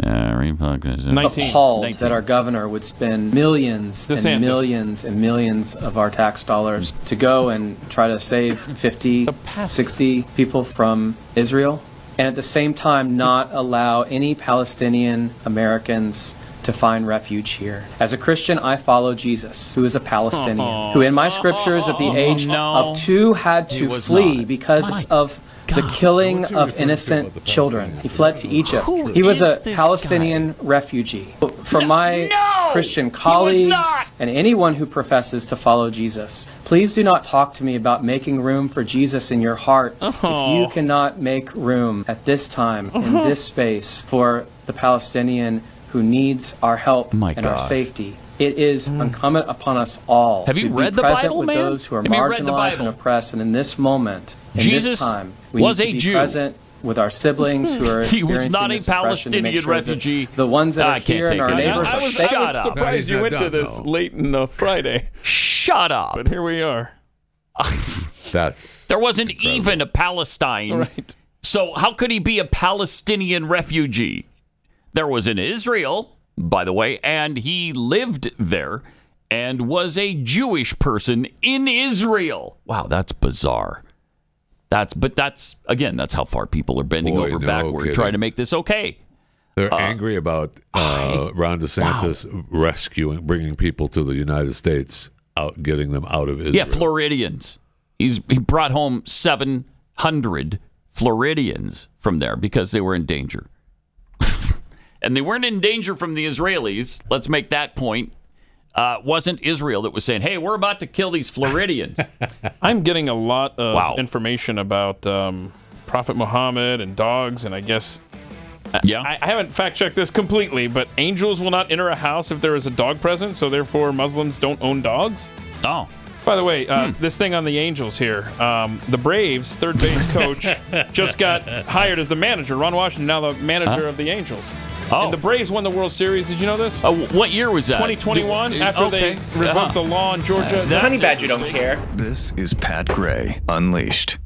19. Appalled that our governor would spend millions and millions and millions of our tax dollars to go and try to save 50, 60 people from Israel, and at the same time not allow any Palestinian Americans to find refuge here. As a Christian, I follow Jesus, who is a Palestinian, who in my scriptures at the age of 2 had to flee because of the killing of innocent children. He fled to Egypt. He was a Palestinian refugee. For my Christian colleagues and anyone who professes to follow Jesus, please do not talk to me about making room for Jesus in your heart if you cannot make room at this time, in this space, for the Palestinian who needs our help and our safety. It is incumbent upon us all Have you to read be the present Bible, with man? those who are Have you read the marginalized Bible? and oppressed. And in this moment, in Jesus this time, we was need to a be Jew. present with our siblings who are He was experiencing not a this oppression to make Palestinian sure that refugee. the ones that I are can't here and take our it. neighbors I are was, safe. I was surprised you went to this late in Friday. Shut up. But here we are. There wasn't even a Palestine. Right. So how could he be a Palestinian refugee? There was an Israel, by the way, and he lived there and was a Jewish person in Israel. Wow, that's bizarre. That's how far people are bending over backward trying to make this okay. They're angry about Ron DeSantis bringing people to the United States, getting them out of Israel. Yeah, Floridians. He brought home 700 Floridians from there because they were in danger. And they weren't in danger from the Israelis. Let's make that point. Wasn't Israel that was saying, hey, we're about to kill these Floridians. I'm getting a lot of information about Prophet Muhammad and dogs, and I guess... I haven't fact-checked this completely, but angels will not enter a house if there is a dog present, so therefore Muslims don't own dogs? Oh. By the way, this thing on the Angels here, the Braves third base coach just got hired as the manager. Ron Washington, now the manager of the Angels. And the Braves won the World Series. Did you know this? What year was that? 2021, after they revoked the law in Georgia. The honey badger don't care. This is Pat Gray Unleashed.